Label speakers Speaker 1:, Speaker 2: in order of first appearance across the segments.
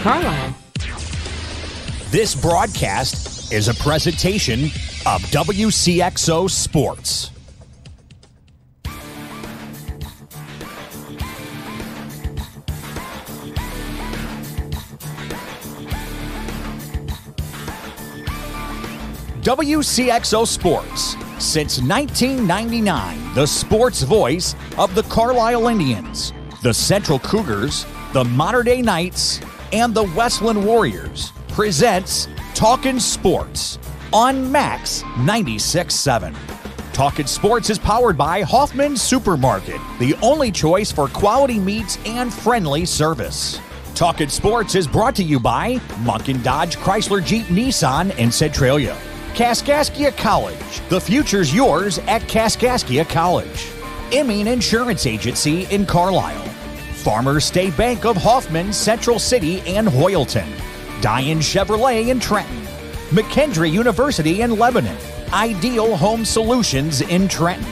Speaker 1: Carlisle.
Speaker 2: This broadcast is a presentation of Wcxo Sports. Wcxo Sports. Since 1999, the sports voice of the Carlisle Indians, the Central Cougars, the Mater Dei Knights, and the Westland Warriors presents Talkin' Sports on Max 96.7. Talkin' Sports is powered by Hoffman Supermarket, the only choice for quality meats and friendly service. Talkin' Sports is brought to you by Munkin Dodge Chrysler Jeep Nissan in Centralia. Kaskaskia College. The future's yours at Kaskaskia College. Emin Insurance Agency in Carlisle. Farmers State Bank of Hoffman, Central City, and Hoyleton. Diane Chevrolet in Trenton. McKendree University in Lebanon. Ideal Home Solutions in Trenton.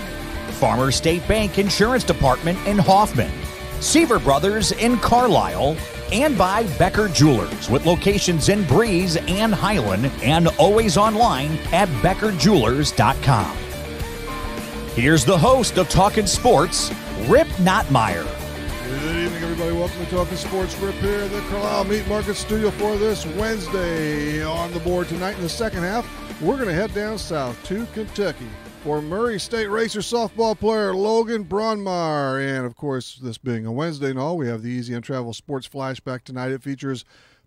Speaker 2: Farmers State Bank Insurance Department in Hoffman. Seaver Brothers in Carlisle. And by Becker Jewelers, with locations in Breeze and Highland, and always online at beckerjewelers.com. Here's the host of Talkin' Sports, Rip Nottmeyer.
Speaker 3: Good evening, everybody. Welcome to Talkin' Sports. Rip here at the Carlisle Meat Market Studio for this Wednesday. On the board tonight in the second half, we're going to head down south to Kentucky for Murray State Racer softball player Logan Bronmar. And, of course, this being a Wednesday and all, we have the Easy on Travel Sports Flashback tonight. It features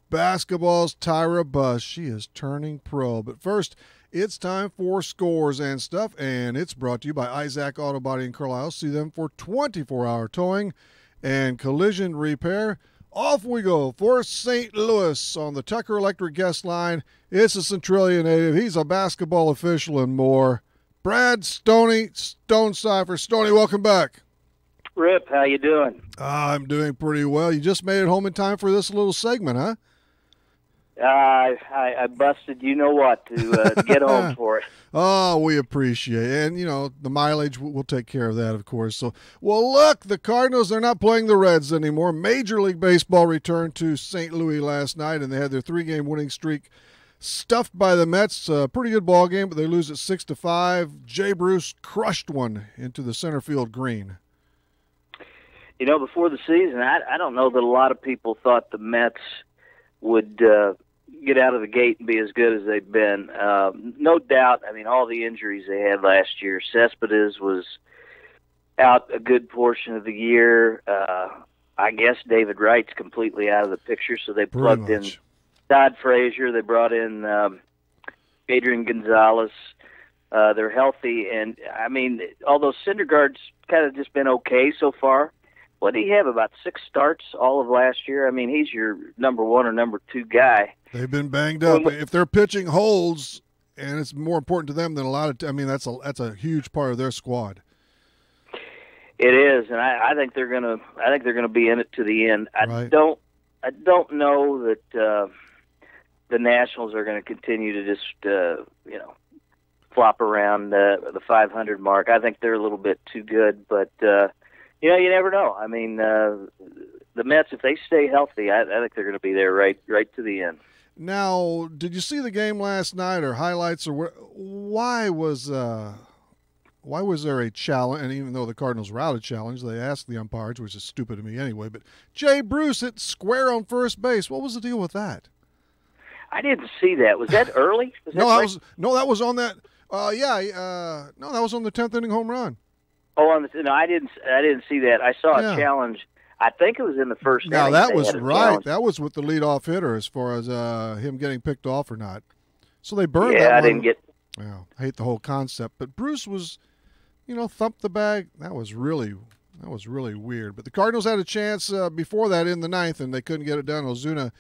Speaker 3: basketball's Tyra Buss. She is turning pro. But first, it's time for Scores and Stuff, and it's brought to you by Isaac Auto Body in Carlisle. See them for 24-hour towing and collision repair. Off we go for St. Louis on the Tucker Electric guest line. It's a Centralia native. He's a basketball official and more. Brad Stoney Stonecipher. Stoney, welcome back.
Speaker 4: Rip, how you doing?
Speaker 3: I'm doing pretty well. You just made it home in time for this little segment, huh?
Speaker 4: I busted you-know-what to get home for it.
Speaker 3: Oh, we appreciate it. And, you know, the mileage, we'll take care of that, of course. So, well, look, the Cardinals, they're not playing the Reds anymore. Major League Baseball returned to St. Louis last night, and they had their three-game winning streak stuffed by the Mets. Pretty good ball game, but they lose at 6-5. Jay Bruce crushed one into the center field green.
Speaker 4: You know, before the season, I don't know that a lot of people thought the Mets would get out of the gate and be as good as they've been. No doubt, I mean, all the injuries they had last year. Cespedes was out a good portion of the year. I guess David Wright's completely out of the picture, so they plugged in Todd Frazier. They brought in Adrian Gonzalez. They're healthy. And, I mean, although Syndergaard's kind of just been okay so far, what did he have, about 6 starts all of last year? I mean, he's your number 1 or number 2 guy.
Speaker 3: They've been banged up. If they're pitching holds, and it's more important to them than a lot of I mean, that's a huge part of their squad.
Speaker 4: It is, and I think they're gonna be in it to the end. I don't know that the Nationals are going to continue to just flop around the 500 mark. I think they're a little bit too good, but you never know. I mean, the Mets, if they stay healthy, I think they're going to be there right to the end.
Speaker 3: Now, did you see the game last night or highlights, or why was there a challenge? And even though the Cardinals were out of challenge, they asked the umpires, which is stupid to me anyway. But Jay Bruce hit square on first base. What was the deal with that?
Speaker 4: I didn't see that. Was that early?
Speaker 3: That was on that. That was on the 10th inning home run.
Speaker 4: Oh, I didn't see that. I saw a challenge. I think it was in the first inning.
Speaker 3: Now, that was right. That was with the leadoff hitter as far as him getting picked off or not. So they burned that one.
Speaker 4: I didn't get.
Speaker 3: Well, I hate the whole concept. But Bruce was, thumped the bag. That was really weird. But the Cardinals had a chance before that in the 9th, and they couldn't get it done. Ozuna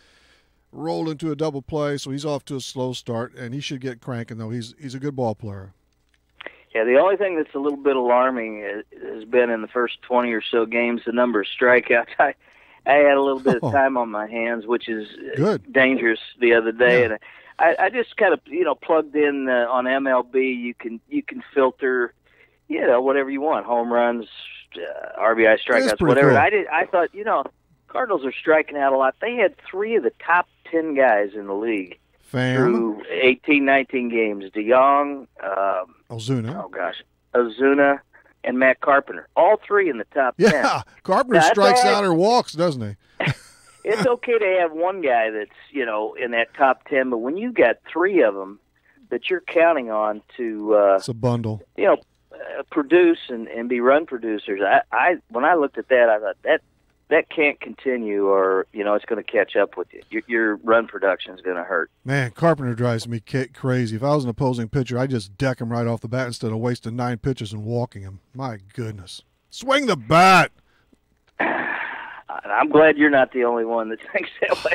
Speaker 3: rolled into a double play, so he's off to a slow start, and he should get cranking, though. He's a good ball player.
Speaker 4: Yeah, the only thing that's a little bit alarming has been in the first 20 or so games, the number of strikeouts. I had a little bit of time on my hands, which is dangerous the other day. Yeah. And I just kind of, plugged in on MLB. You can filter, whatever you want, home runs, RBI strikeouts, whatever.
Speaker 3: Cool.
Speaker 4: I thought, Cardinals are striking out a lot. They had 3 of the top 10 guys in the league through 18, 19 games. DeYoung, Ozuna, and Matt Carpenter. All 3 in the top 10.
Speaker 3: Yeah, Carpenter strikes out or walks, doesn't he?
Speaker 4: It's okay to have one guy that's, in that top 10, but when you got 3 of them that you're counting on to
Speaker 3: it's a bundle.
Speaker 4: Produce and be run producers. I when I looked at that, I thought that can't continue, or it's going to catch up with you. Your run production is going to hurt.
Speaker 3: Man, Carpenter drives me crazy. If I was an opposing pitcher, I'd just deck him right off the bat instead of wasting 9 pitches and walking him. My goodness, swing the bat.
Speaker 4: I'm glad you're not the only one that thinks that way.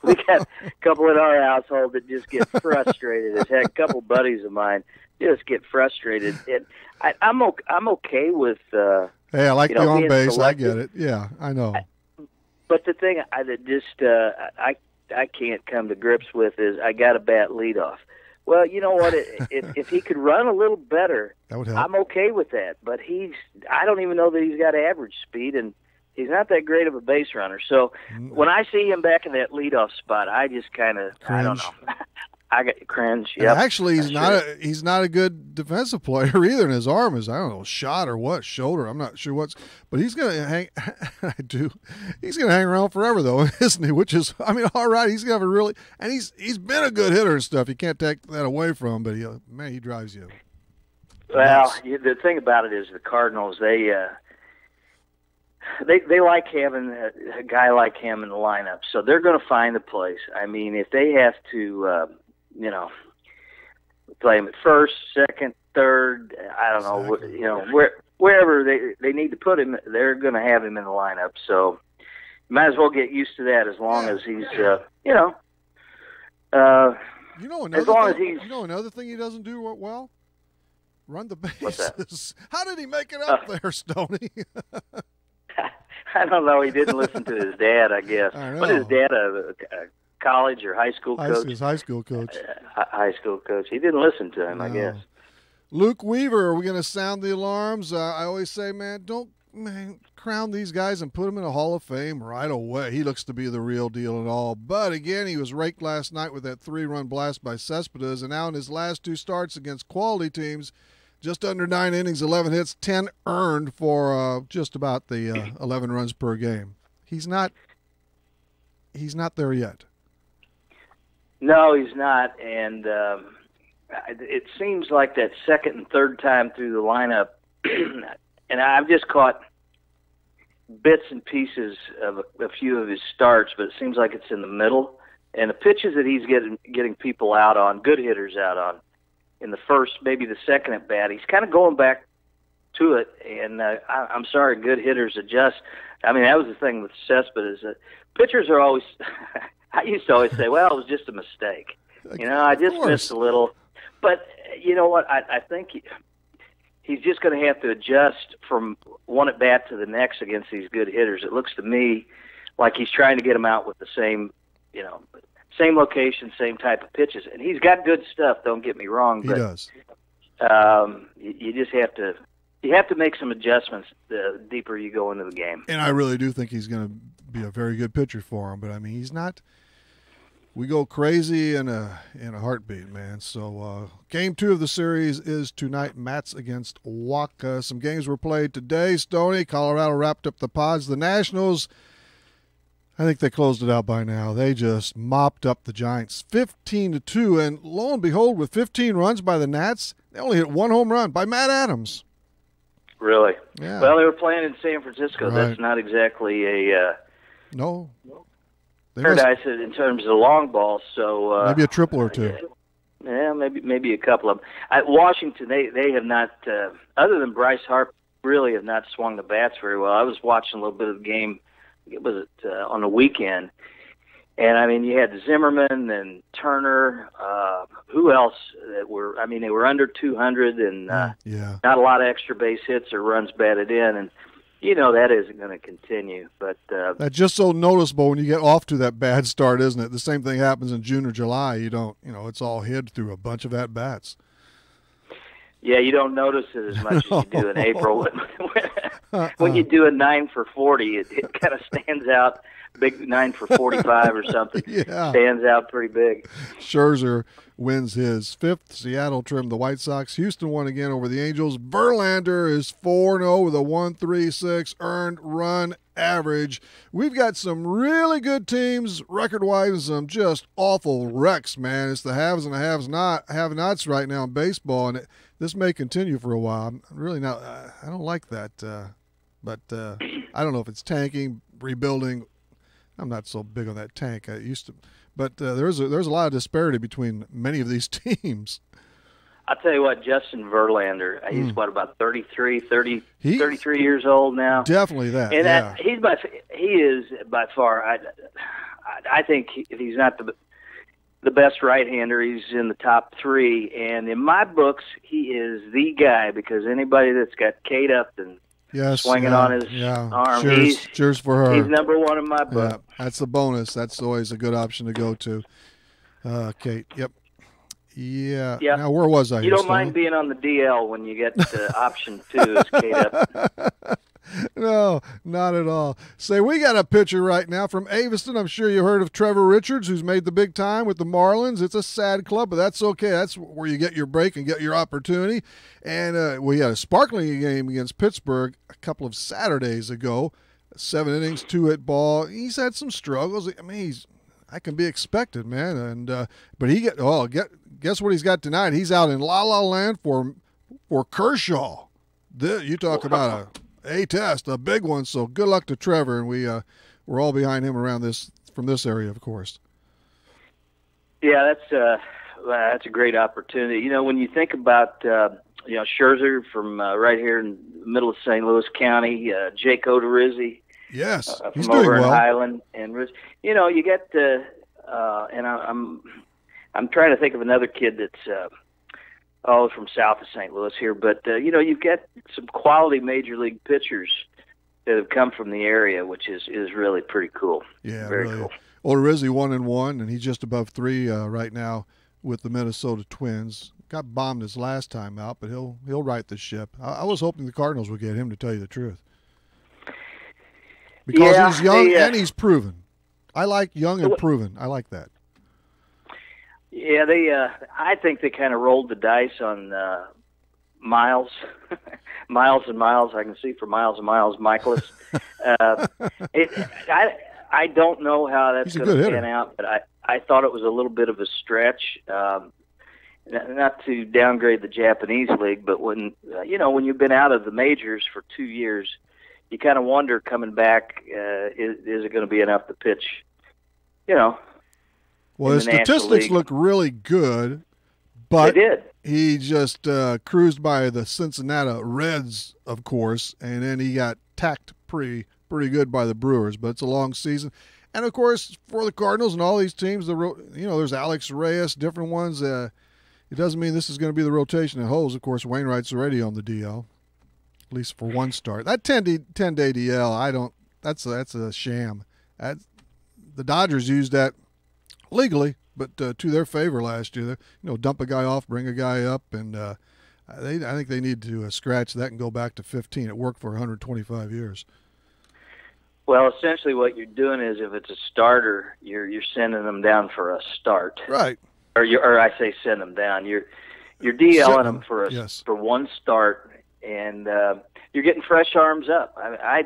Speaker 4: We got a couple in our household that just get frustrated as heck. A couple buddies of mine just get frustrated. And I'm okay with.
Speaker 3: Hey, I like the on base. I get it. Yeah, I know.
Speaker 4: But the thing I can't come to grips with is I got a bad leadoff. Well, you know what? If he could run a little better,
Speaker 3: that would help.
Speaker 4: I'm okay with that. But I don't even know that he's got average speed, and he's not that great of a base runner. So when I see him back in that leadoff spot, I just kind of, I don't know. I get cringe. Yeah.
Speaker 3: Actually, he's not a good defensive player either. And his arm is, I don't know, shot or what, shoulder. I'm not sure but he's gonna hang. He's gonna hang around forever though, isn't he? Which is, all right. He's gonna have a really, and he's been a good hitter and stuff. You can't take that away from him. But he drives you.
Speaker 4: Well, the thing about it is the Cardinals, they like having a guy like him in the lineup, so they're going to find a place. If they have to, play him at first, second, third, I don't know, wherever they need to put him, they're going to have him in the lineup. So you might as well get used to that as long as he's,
Speaker 3: another thing he doesn't do well? Run the bases.
Speaker 4: What's that?
Speaker 3: How did he make it up there, Stoney?
Speaker 4: I don't know. He didn't listen to his dad, I guess. What is his dad, a college or high school coach?
Speaker 3: His high school coach.
Speaker 4: High school coach. He didn't listen to him, I guess.
Speaker 3: Luke Weaver, are we going to sound the alarms? I always say, don't crown these guys and put them in a Hall of Fame right away. He looks to be the real deal and all. But, again, he was raked last night with that 3-run blast by Cespedes, and now in his last 2 starts against quality teams, just under 9 innings, 11 hits, 10 earned for just about the 11 runs per game. He's not there yet.
Speaker 4: No, he's not. And it seems like that second and third time through the lineup, and I've just caught bits and pieces of a few of his starts, but it seems like it's in the middle. And the pitches that he's getting people out on, good hitters out on, in the first, maybe the second at bat, he's kind of going back to it. And I'm sorry, good hitters adjust. That was the thing with Cespedes. Pitchers are always, I used to always say, well, it was just a mistake. I just missed a little. But you know what? I think he's just going to have to adjust from one at bat to the next against these good hitters. It looks to me like he's trying to get them out with the same, same location, same type of pitches. And he's got good stuff, don't get me wrong. But,
Speaker 3: he does.
Speaker 4: You just have to make some adjustments the deeper you go into the game.
Speaker 3: And I really do think he's going to be a very good pitcher for him. But, he's not – we go crazy in a heartbeat, man. So game 2 of the series is tonight, Mats against Wcxo. Some games were played today. Stoney, Colorado wrapped up the Pods. The Nationals – I think they closed it out by now. They just mopped up the Giants 15-2, and lo and behold, with 15 runs by the Nats, they only hit 1 home run by Matt Adams.
Speaker 4: Really?
Speaker 3: Yeah.
Speaker 4: Well, they were playing in San Francisco.
Speaker 3: Right.
Speaker 4: That's not exactly a
Speaker 3: no
Speaker 4: paradise in terms of the long ball. So
Speaker 3: maybe a triple or 2.
Speaker 4: Yeah, maybe a couple of them. At Washington, they have not, other than Bryce Harper, really have not swung the bats very well. I was watching a little bit of the game. It was on the weekend, and you had Zimmerman and Turner. Who else that were? They were under 200 and not a lot of extra base hits or runs batted in, and that isn't going to continue. But
Speaker 3: that's just so noticeable when you get off to that bad start, isn't it? The same thing happens in June or July. You don't, it's all hid through a bunch of at bats.
Speaker 4: Yeah, you don't notice it as much as you do in April. When you do a 9 for 40, it kind of stands out. Big 9 for 45 or something.
Speaker 3: Yeah.
Speaker 4: Stands out pretty big.
Speaker 3: Scherzer wins his 5th. Seattle trimmed the White Sox. Houston won again over the Angels. Verlander is 4-0 with a 1.36 earned run average. We've got some really good teams record-wise and some just awful wrecks, man. It's the haves and the have-nots right now in baseball, and this may continue for a while. I'm really not. I don't like that, but I don't know if it's tanking, rebuilding. I'm not so big on that tank. I used to, but there's a lot of disparity between many of these teams.
Speaker 4: I'll tell you what, Justin Verlander, he's about 33 years old now.
Speaker 3: Definitely that.
Speaker 4: And
Speaker 3: yeah.
Speaker 4: he is by far. I think if he's not the best right-hander, he's in the top 3. And in my books, he is the guy, because anybody that's got Kate Upton swinging on his arm,
Speaker 3: cheers for her.
Speaker 4: He's number 1 in my book.
Speaker 3: Yeah, that's the bonus. That's always a good option to go to. Kate, yep. Yeah.
Speaker 4: Yep.
Speaker 3: Now, where was I?
Speaker 4: You don't mind being on the DL when you get option 2 is Kate Upton.
Speaker 3: No, not at all. Say, we got a pitcher right now from Aviston. I'm sure you heard of Trevor Richards, who's made the big time with the Marlins. It's a sad club, but that's okay. That's where you get your break and get your opportunity. And we had a sparkling game against Pittsburgh a couple of Saturdays ago. 7 innings, 2-hit ball. He's had some struggles. I mean, I can be expected, man. And but guess what he's got tonight? He's out in La La Land for Kershaw. You talk about a test, a big one. So good luck to Trevor, and we're all behind him from this area, of course.
Speaker 4: Yeah, that's a great opportunity. You know, when you think about Scherzer from right here in the middle of St. Louis County, Jake Odorizzi,
Speaker 3: yes, he's
Speaker 4: from
Speaker 3: doing
Speaker 4: over in
Speaker 3: well.
Speaker 4: Highland, and you get and I'm trying to think of another kid that's from south of St. Louis here, but you've got some quality major league pitchers that have come from the area, which is really pretty cool.
Speaker 3: Yeah,
Speaker 4: very
Speaker 3: really
Speaker 4: cool.
Speaker 3: Odorizzi 1-1, and he's just above 3 right now with the Minnesota Twins. Got bombed his last time out, but he'll right the ship. I was hoping the Cardinals would get him, to tell you the truth, because he's young and he's proven. I like young and proven. I like that.
Speaker 4: Yeah, I think they kind of rolled the dice on Miles, Miles and Miles. I can see for Miles and Miles, Michaelis. I don't know how that's going to pan out, but I thought it was a little bit of a stretch. Not to downgrade the Japanese league, but when you've been out of the majors for 2 years, you kind of wonder coming back, is it going to be enough to pitch?
Speaker 3: Well, his statistics look really good, but he just cruised by the Cincinnati Reds, of course, and then he got tacked pretty good by the Brewers. But it's a long season, and of course for the Cardinals and all these teams, there's Alex Reyes, different ones. It doesn't mean this is going to be the rotation that holds. Of course, Wainwright's already on the DL, at least for one start. That 10-day DL, that's a sham. The Dodgers used that legally, but to their favor last year. Dump a guy off, bring a guy up, and I think they need to scratch that and go back to 15. It worked for 125 years.
Speaker 4: Well, essentially what you're doing is, if it's a starter, you're sending them down for a start.
Speaker 3: Right.
Speaker 4: Or I say send them down. You're DLing them for one start, and you're getting fresh arms up. I'm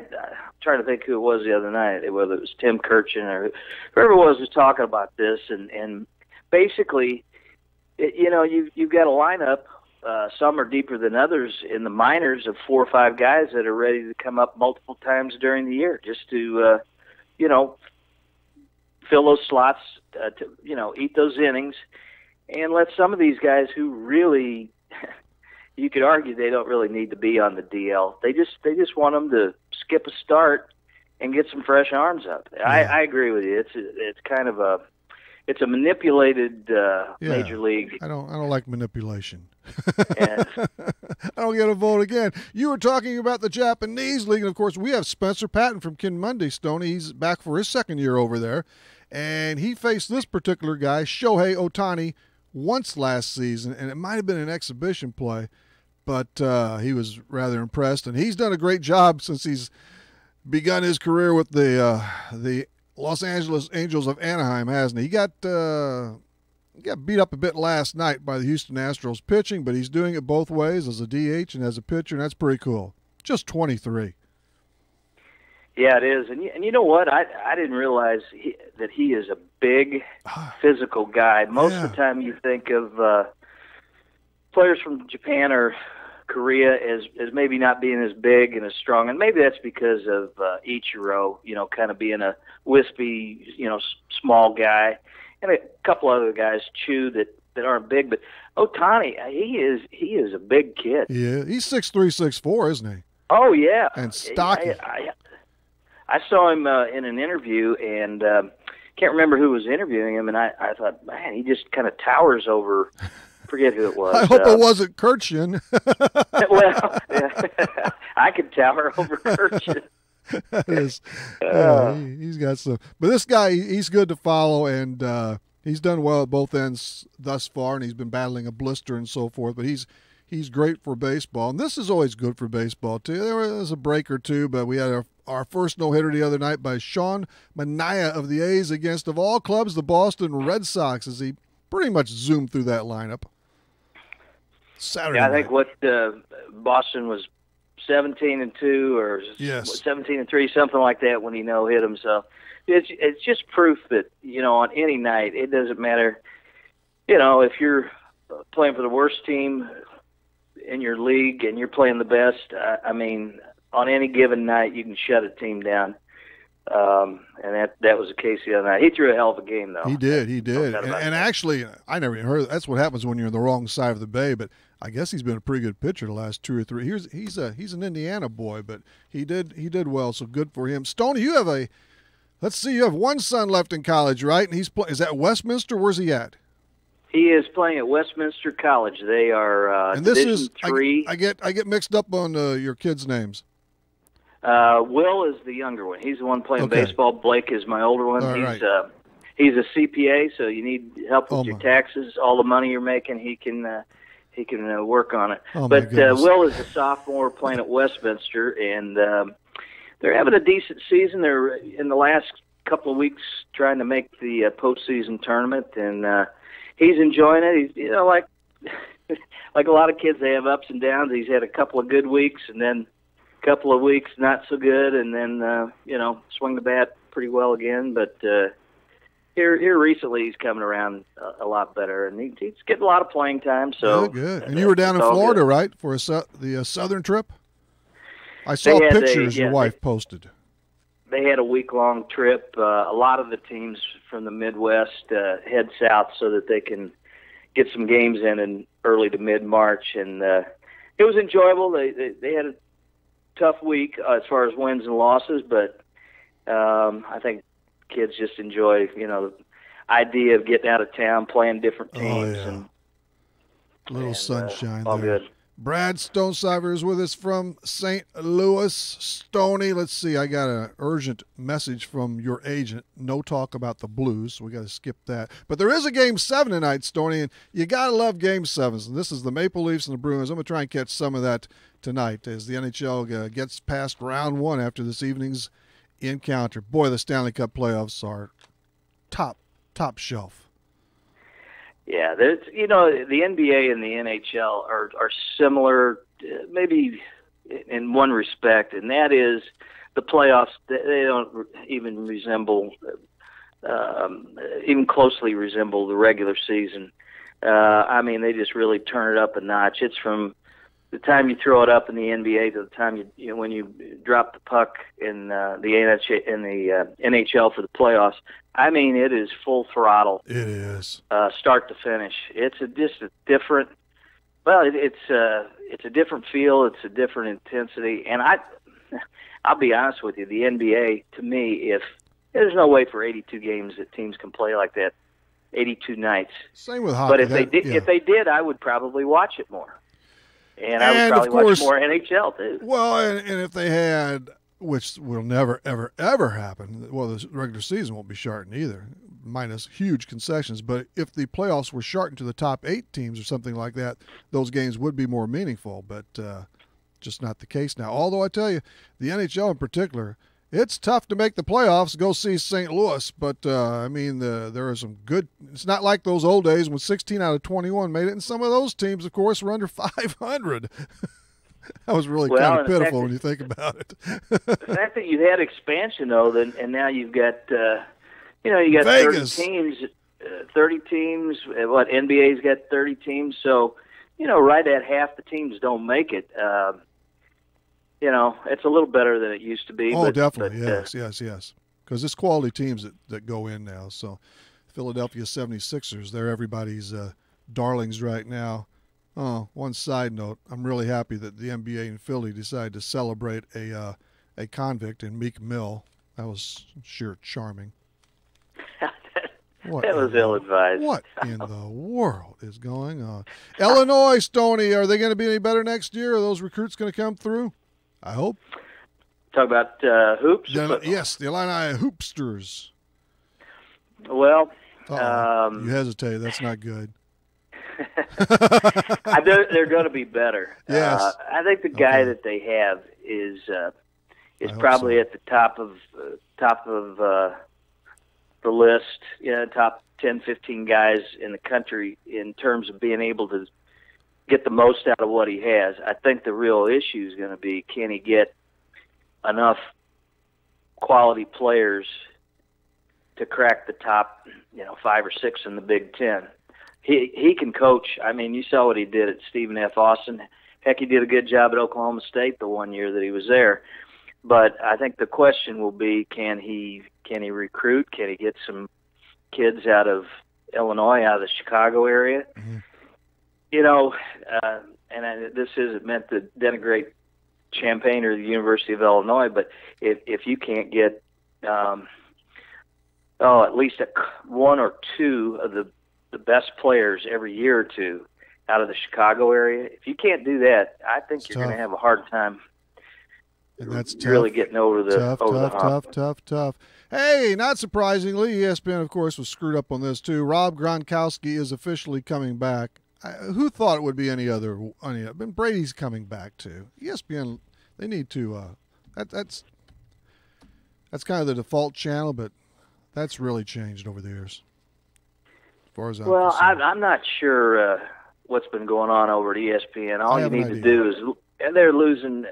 Speaker 4: trying to think who it was the other night, whether it was Tim Kirchin or whoever it was talking about this, and basically, you've got a lineup. Some are deeper than others in the minors of 4 or 5 guys that are ready to come up multiple times during the year, just to fill those slots, eat those innings, and let some of these guys who really, you could argue they don't really need to be on the DL. They just want them to skip a start and get some fresh arms up. Yeah. I agree with you. It's kind of a manipulated major league.
Speaker 3: I don't like manipulation. I don't get a vote again. You were talking about the Japanese league, and of course we have Spencer Patton from Kinmundi, Stoney. He's back for his second year over there, and he faced this particular guy, Shohei Ohtani, once last season, and it might have been an exhibition play, but he was rather impressed, and he's done a great job since he's begun his career with the Los Angeles Angels of Anaheim, hasn't he? He got beat up a bit last night by the Houston Astros pitching, but he's doing it both ways as a DH and as a pitcher, and that's pretty cool. Just 23.
Speaker 4: Yeah, it is. And you know what? I didn't realize that he is a big, physical guy. Most of the time you think of players from Japan or Korea as maybe not being as big and as strong. And maybe that's because of Ichiro, kind of being a wispy, small guy. And a couple other guys, Chu, that aren't big. But Ohtani, he is a big kid.
Speaker 3: Yeah, he's 6'3", 6'4", isn't he?
Speaker 4: Oh, yeah.
Speaker 3: And stocky.
Speaker 4: I saw him in an interview, and can't remember who was interviewing him, and I thought, man, he just kind of towers over, forget who it was.
Speaker 3: I hope it wasn't Kirchin.
Speaker 4: Well, yeah. I could tower over Kirchin.
Speaker 3: That is, he's got some. But this guy, he's good to follow, and he's done well at both ends thus far, and he's been battling a blister and so forth, but he's great for baseball, and this is always good for baseball, too. There was a break or two, but we had our first no-hitter the other night by Sean Manaea of the A's against, of all clubs, the Boston Red Sox, as he pretty much zoomed through that lineup. Saturday night.
Speaker 4: I think Boston was 17-2 or 17-3, something like that when he no-hit him. So it's just proof that, on any night, it doesn't matter, if you're playing for the worst team in your league and you're playing the best, on any given night you can shut a team down. And that was the case the other night. He threw a hell of a game, though.
Speaker 3: He did. And actually, I never even heard that's what happens when you're on the wrong side of the bay, but I guess he's been a pretty good pitcher the last 2 or 3 years. He's an Indiana boy, but he did well, so good for him. Stoney, you have one son left in college, right? And is that Westminster? Where's he at?
Speaker 4: He is playing at Westminster College. They are
Speaker 3: and this
Speaker 4: Division III.
Speaker 3: I get mixed up on your kids' names.
Speaker 4: Will is the younger one. He's the one playing baseball. Blake is my older one. He's a CPA, so you need help with your taxes. All the money you're making, he can work on it. But Will is a sophomore playing at Westminster, and they're having a decent season. They're in the last couple of weeks trying to make the postseason tournament, and he's enjoying it. He's like a lot of kids, they have ups and downs. He's had a couple of good weeks, and then couple of weeks not so good, and then swing the bat pretty well again. But here recently he's coming around a lot better, and he's getting a lot of playing time. So
Speaker 3: good. And you were down in Florida, right, for the southern trip? I saw pictures your wife posted.
Speaker 4: They had a week-long trip. A lot of the teams from the Midwest head south so that they can get some games in early to mid-March, and it was enjoyable. They had a tough week as far as wins and losses, but I think kids just enjoy, the idea of getting out of town, playing different teams. And
Speaker 3: sunshine
Speaker 4: all
Speaker 3: there.
Speaker 4: Good.
Speaker 3: Brad Stonesiver is with us from St. Louis. Stoney, let's see, I got an urgent message from your agent. No talk about the Blues, so we got to skip that. But there is a Game 7 tonight, Stoney, and you got to love Game 7s. And this is the Maple Leafs and the Bruins. I'm going to try and catch some of that tonight as the NHL gets past round 1 after this evening's encounter. Boy, the Stanley Cup playoffs are top shelf.
Speaker 4: Yeah, there's the NBA and the NHL are similar, maybe in one respect, and that is the playoffs. They don't even even closely resemble the regular season. They just really turn it up a notch. It's from the time you throw it up in the NBA to the time when you drop the puck in the NHL for the playoffs. It is full throttle.
Speaker 3: It is
Speaker 4: start to finish. It's just a different. Well, it's a different feel. It's a different intensity. And I'll be honest with you, the NBA to me, if there's no way for 82 games that teams can play like that, 82 nights.
Speaker 3: Same with hockey.
Speaker 4: But if they did, I would probably watch it more. And I would probably watch more NHL, too.
Speaker 3: Well, and if they had, which will never, ever, ever happen, well, the regular season won't be shortened either. minus huge concessions. But if the playoffs were shortened to the top 8 teams or something like that, those games would be more meaningful. But just not the case now. Although I tell you, the NHL in particular, it's tough to make the playoffs. Go see St. Louis, but I mean, there are some good. It's not like those old days when 16 out of 21 made it, and some of those teams, of course, were under 500. That was really kind of pitiful when you think about it.
Speaker 4: The fact that you had expansion, though, and now you've got, you got
Speaker 3: Vegas.
Speaker 4: 30 teams. 30 teams. What, NBA's got 30 teams, so right at half the teams don't make it. It's a little better than it used to be.
Speaker 3: Oh, definitely, yes. Because it's quality teams that go in now. So Philadelphia 76ers, they're everybody's darlings right now. Oh, one side note, I'm really happy that the NBA in Philly decided to celebrate a convict in Meek Mill. That was sure charming.
Speaker 4: That was ill-advised.
Speaker 3: What in the world is going on? Illinois, Stoney, are they going to be any better next year? Are those recruits going to come through? I hope.
Speaker 4: Talk about hoops?
Speaker 3: Yes, the Illini Hoopsters.
Speaker 4: Well,
Speaker 3: you hesitate. That's not good.
Speaker 4: They're going to be better.
Speaker 3: Yes.
Speaker 4: I think the guy that they have is probably at the top of the list. Top 10, 15 guys in the country in terms of being able to get the most out of what he has. I think the real issue is going to be, can he get enough quality players to crack the top, 5 or 6 in the Big Ten. He can coach. I mean, you saw what he did at Stephen F. Austin. Heck, he did a good job at Oklahoma State the one year that he was there. But I think the question will be, can he recruit? Can he get some kids out of Illinois, out of the Chicago area?
Speaker 3: Mm-hmm.
Speaker 4: This isn't meant to denigrate Champaign or the University of Illinois, but if you can't get at least one or two of the best players every year or two out of the Chicago area, if you can't do that, I think you're going to have a hard time.
Speaker 3: And that's
Speaker 4: really getting over the
Speaker 3: tough. Hey, not surprisingly, ESPN, of course, was screwed up on this too. Rob Gronkowski is officially coming back. Who thought it would be any other? Brady's coming back too. ESPN, they need to. That's kind of the default channel, but that's really changed over the years. As far as
Speaker 4: I'm not sure what's been going on over at ESPN. All you need to do is. And they're losing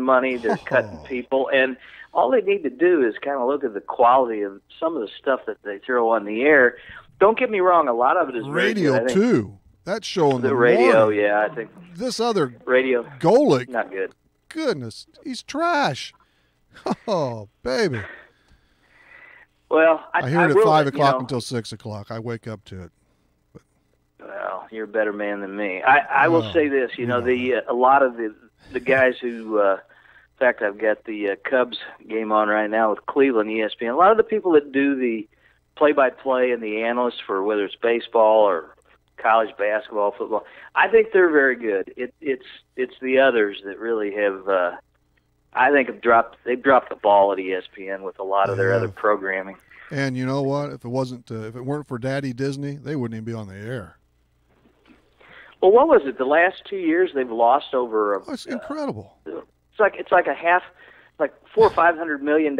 Speaker 4: money. They're cutting people, and all they need to do is kind of look at the quality of some of the stuff that they throw on the air. Don't get me wrong; a lot of it is
Speaker 3: radio too. That's showing
Speaker 4: the radio.
Speaker 3: Morning.
Speaker 4: Yeah, I think
Speaker 3: this other
Speaker 4: radio
Speaker 3: Golick,
Speaker 4: not good.
Speaker 3: Goodness, he's trash. Oh, baby.
Speaker 4: Well,
Speaker 3: I hear it at 5 o'clock until 6 o'clock. I wake up to it.
Speaker 4: Well, you're a better man than me. I will say this, a lot of the guys who, in fact, I've got the Cubs game on right now with Cleveland ESPN. A lot of the people that do the play-by-play and the analysts for whether it's baseball or college basketball, football, I think they're very good. It's the others that really have, I think, they've dropped the ball at ESPN with a lot of their other programming.
Speaker 3: And you know what? If it weren't for Daddy Disney, they wouldn't even be on the air.
Speaker 4: Well, what was it? The last 2 years they've lost over.
Speaker 3: It's incredible.
Speaker 4: It's like $400 or $500 million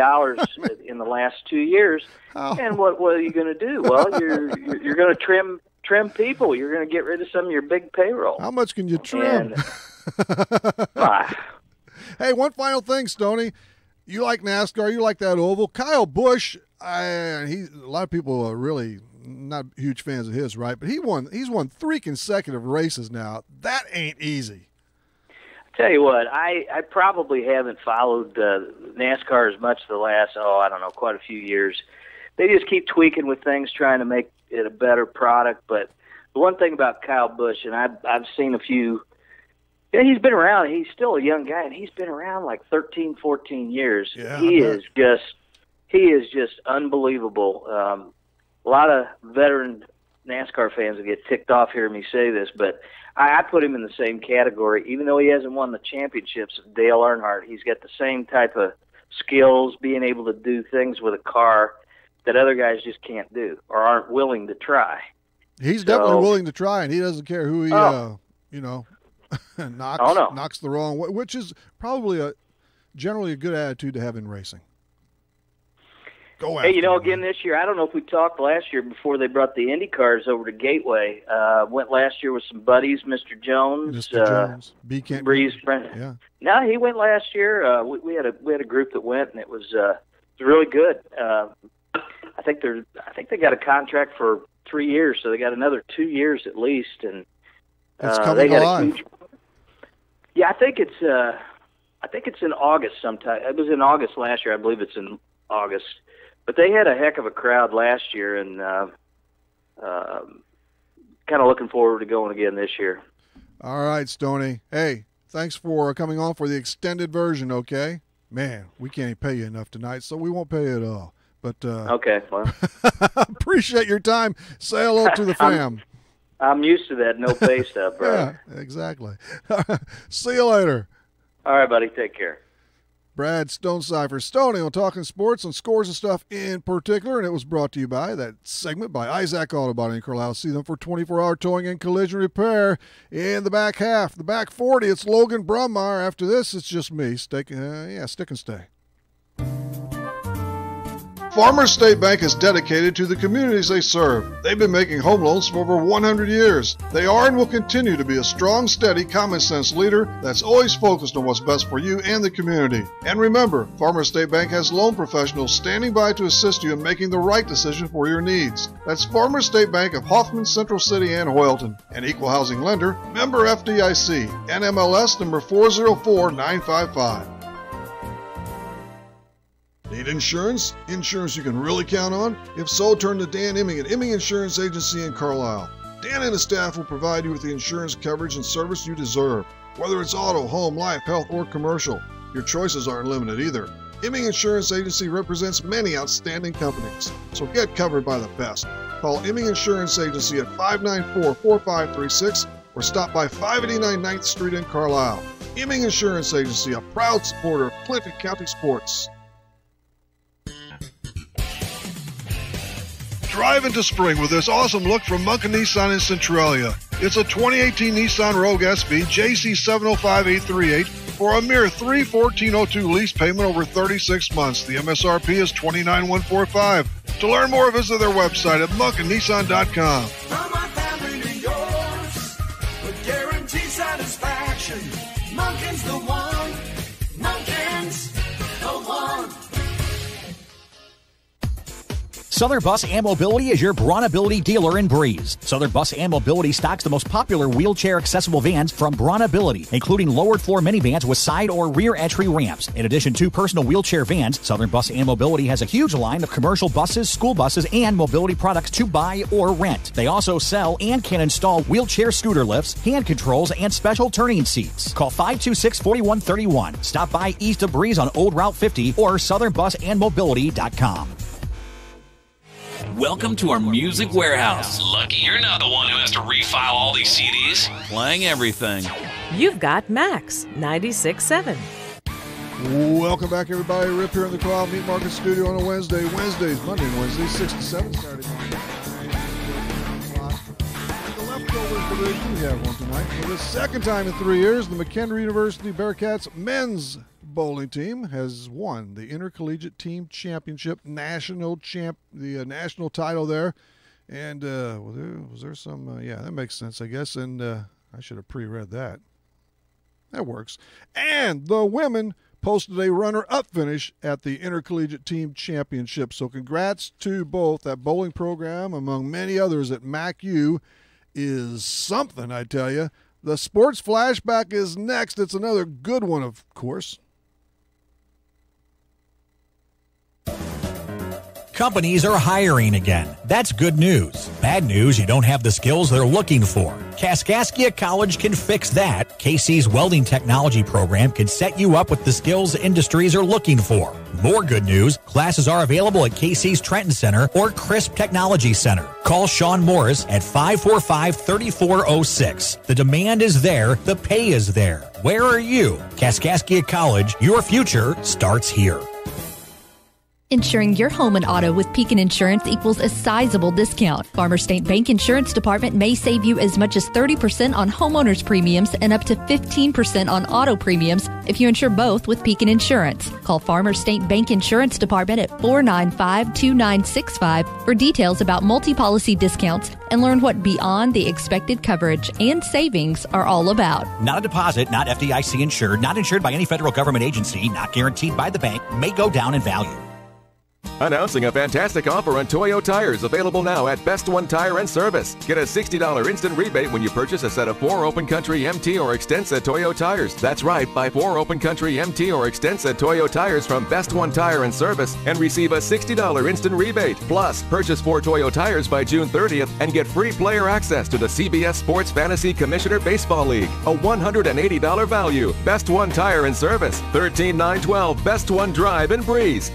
Speaker 4: in the last 2 years.
Speaker 3: Oh.
Speaker 4: And what are you going to do? Well, you're going to trim people. You're going to get rid of some of your big payroll.
Speaker 3: How much can you trim? Hey, one final thing, Stoney. You like NASCAR. You like that oval. Kyle Busch. A lot of people are really not huge fans of his, right? But he's won 3 consecutive races now. That ain't easy.
Speaker 4: I tell you what, I probably haven't followed NASCAR as much the last, quite a few years. They just keep tweaking with things, trying to make it a better product. But the one thing about Kyle Busch, and I've seen a few, he's been around. He's still a young guy, and he's been around like 13, 14 years.
Speaker 3: Yeah,
Speaker 4: he is just unbelievable. A lot of veteran NASCAR fans will get ticked off hearing me say this, but I put him in the same category. Even though he hasn't won the championships, Dale Earnhardt, he's got the same type of skills, being able to do things with a car that other guys just can't do or aren't willing to try.
Speaker 3: He's definitely willing to try, and he doesn't care who he, knocks the wrong way, which is probably generally a good attitude to have in racing. Go after
Speaker 4: again this year, I don't know if we talked last year before they brought the Indy cars over to Gateway. Went last year with some buddies, Mr. Jones, Breeze.
Speaker 3: Yeah.
Speaker 4: No, he went last year. We had a group that went, and it was really good. I think they got a contract for 3 years, so they got another 2 years at least, and
Speaker 3: it's coming alive.
Speaker 4: I think it's in August sometime. It was in August last year. I believe it's in August. But they had a heck of a crowd last year, and kind of looking forward to going again this year.
Speaker 3: All right, Stoney. Hey, thanks for coming on for the extended version, okay? Man, we can't pay you enough tonight, so we won't pay you at all. But
Speaker 4: okay, well.
Speaker 3: Appreciate your time. Say hello to the fam.
Speaker 4: I'm used to that no pay stuff, brother.
Speaker 3: Yeah, exactly. See you later.
Speaker 4: All right, buddy. Take care.
Speaker 3: Brad Stonecipher, Stoney on Talking Sports on Scores and Stuff in particular, and it was brought to you by that segment by Isaac Auto Body in Carlisle. See them for 24-hour towing and collision repair. In the back half, the back 40, it's Logan Brummeyer. After this, it's just me. Stick and stay. Farmers State Bank is dedicated to the communities they serve. They've been making home loans for over 100 years. They are and will continue to be a strong, steady, common-sense leader that's always focused on what's best for you and the community. And remember, Farmers State Bank has loan professionals standing by to assist you in making the right decision for your needs. That's Farmers State Bank of Hoffman, Central City, and Hoyleton. An equal housing lender, member FDIC, NMLS number 404955. Need insurance? Insurance you can really count on? If so, turn to Dan Imming at Imming Insurance Agency in Carlisle. Dan and his staff will provide you with the insurance coverage and service you deserve. Whether it's auto, home, life, health, or commercial, your choices aren't limited either. Imming Insurance Agency represents many outstanding companies, so get covered by the best. Call Imming Insurance Agency at 594-4536 or stop by 589 9th Street in Carlisle. Imming Insurance Agency, a proud supporter of Clinton County sports. Drive into spring with this awesome look from Munkin Nissan in Centralia. It's a 2018 Nissan Rogue SV JC705838 for a mere $314.02 lease payment over 36 months. The MSRP is $29,145. To learn more, visit their website at munkinnissan.com.
Speaker 1: From my family to yours, with guaranteed satisfaction. Munkin's the one. Munkin's the one.
Speaker 2: Southern Bus and Mobility is your Bronability dealer in Breeze. Southern Bus and Mobility stocks the most popular wheelchair-accessible vans from Bronability, including lowered-floor minivans with side or rear entry ramps. In addition to personal wheelchair vans, Southern Bus and Mobility has a huge line of commercial buses, school buses, and mobility products to buy or rent. They also sell and can install wheelchair scooter lifts, hand controls, and special turning seats. Call 526-4131. Stop by east of Breeze on Old Route 50 or southernbusandmobility.com.
Speaker 5: Welcome to our music warehouse. Lucky you're not the one who has to refile all these CDs. Playing everything.
Speaker 6: You've got Max 96.7.
Speaker 3: Welcome back, everybody. Rip here in the Carlisle Meat Market Studio on a Wednesday. Monday and Wednesday, 6 to 7. Saturday morning. The leftovers division, we have one tonight. For the second time in 3 years, the McHenry University Bearcats men's bowling team has won the Intercollegiate Team Championship national title there. And was there some yeah, that makes sense, I guess. And I should have pre-read that. That works. And the women posted a runner-up finish at the Intercollegiate Team Championship. So congrats to both. That bowling program, among many others at MacU, is something, I tell you. The sports flashback is next. It's another good one, of course.
Speaker 2: Companies are hiring again. That's good news. Bad news, you don't have the skills they're looking for. Kaskaskia College can fix that. KC's welding technology program can set you up with the skills industries are looking for. More good news, classes are available at KC's Trenton Center or Crisp Technology Center. Call Sean Morris at 545-3406. The demand is there, the pay is there. Where are you? Kaskaskia College, your future starts here.
Speaker 7: Insuring your home and auto with Pekin Insurance equals a sizable discount. Farmers State Bank Insurance Department may save you as much as 30% on homeowners premiums and up to 15% on auto premiums if you insure both with Pekin Insurance. Call Farmers State Bank Insurance Department at 495-2965 for details about multi-policy discounts and learn what beyond the expected coverage and savings are all about.
Speaker 2: Not a deposit, not FDIC insured, not insured by any federal government agency, not guaranteed by the bank, may go down in value.
Speaker 8: Announcing a fantastic offer on Toyo tires, available now at Best One Tire and Service. Get a $60 instant rebate when you purchase a set of 4 Open Country MT or Extensa Toyo tires. That's right, buy 4 Open Country MT or Extensa Toyo tires from Best One Tire and Service and receive a $60 instant rebate. Plus, purchase 4 Toyo tires by June 30th and get free player access to the CBS Sports Fantasy Commissioner Baseball League. A $180 value. Best One Tire and Service, 13912 Best One Drive in Breeze.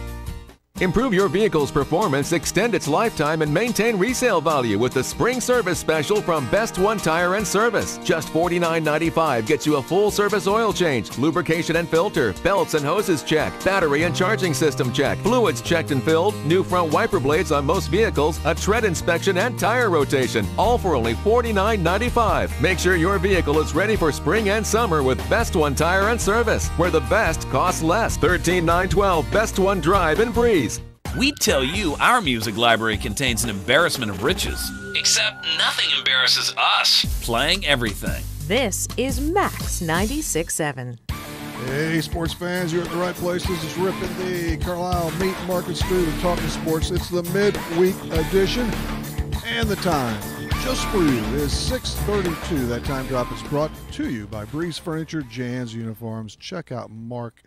Speaker 8: Improve your vehicle's performance, extend its lifetime, and maintain resale value with the Spring Service Special from Best One Tire and Service. Just $49.95 gets you a full-service oil change, lubrication and filter, belts and hoses check, battery and charging system check, fluids checked and filled, new front wiper blades on most vehicles, a tread inspection, and tire rotation, all for only $49.95. Make sure your vehicle is ready for spring and summer with Best One Tire and Service, where the best costs less. 13912 Best One Drive in Breeze.
Speaker 5: We tell you our music library contains an embarrassment of riches. Except nothing embarrasses us. Playing everything.
Speaker 6: This is Max 96.7.
Speaker 3: Hey, sports fans, you're at the right place. This is Rip in the Carlisle Meat Market Studio Talking Sports. It's the midweek edition, and the time just for you is 6:32. That time drop is brought to you by Breeze Furniture, Jan's Uniforms. Check out Mark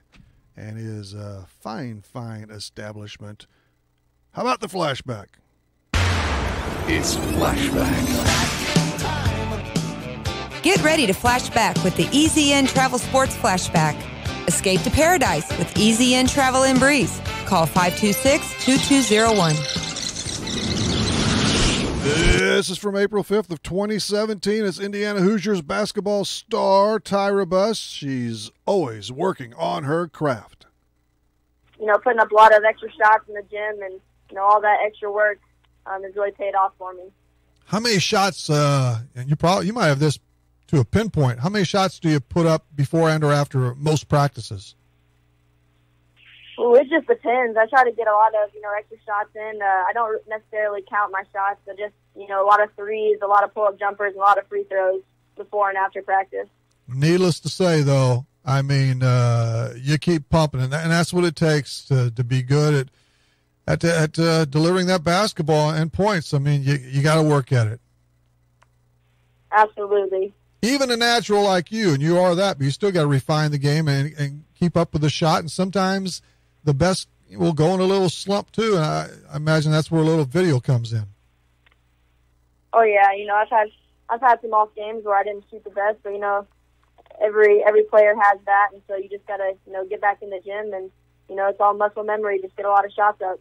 Speaker 3: and his fine establishment. How about the flashback?
Speaker 1: It's flashback.
Speaker 9: Get ready to flash back with the Easy In Travel Sports Flashback. Escape to paradise with Easy In Travel in Breeze. Call 526-2201.
Speaker 3: This is from April 5th of 2017. It's Indiana Hoosiers basketball star Tyra Buss. She's always working on her craft.
Speaker 10: You know, putting up a lot of extra shots in the gym and, you know, all that extra work has really paid off for me.
Speaker 3: How many shots, and you might have this to a pinpoint, how many shots do you put up before and or after most practices?
Speaker 10: Well, it just depends. I try to get a lot of, extra shots in. I don't necessarily count my shots, but just, a lot of threes, a lot of pull-up jumpers, and a lot of free throws before and after practice.
Speaker 3: Needless to say, though, I mean, you keep pumping, and that's what it takes to be good at delivering that basketball and points. I mean, you got to work at it.
Speaker 10: Absolutely.
Speaker 3: Even a natural like you, and you are that, but you still got to refine the game and keep up with the shot, and sometimes the best will go in a little slump too, and I imagine that's where a little video comes in.
Speaker 10: Oh yeah, I've had some off games where I didn't shoot the best, but every player has that, and so you just gotta get back in the gym, and it's all muscle memory. Just get a lot of shots up.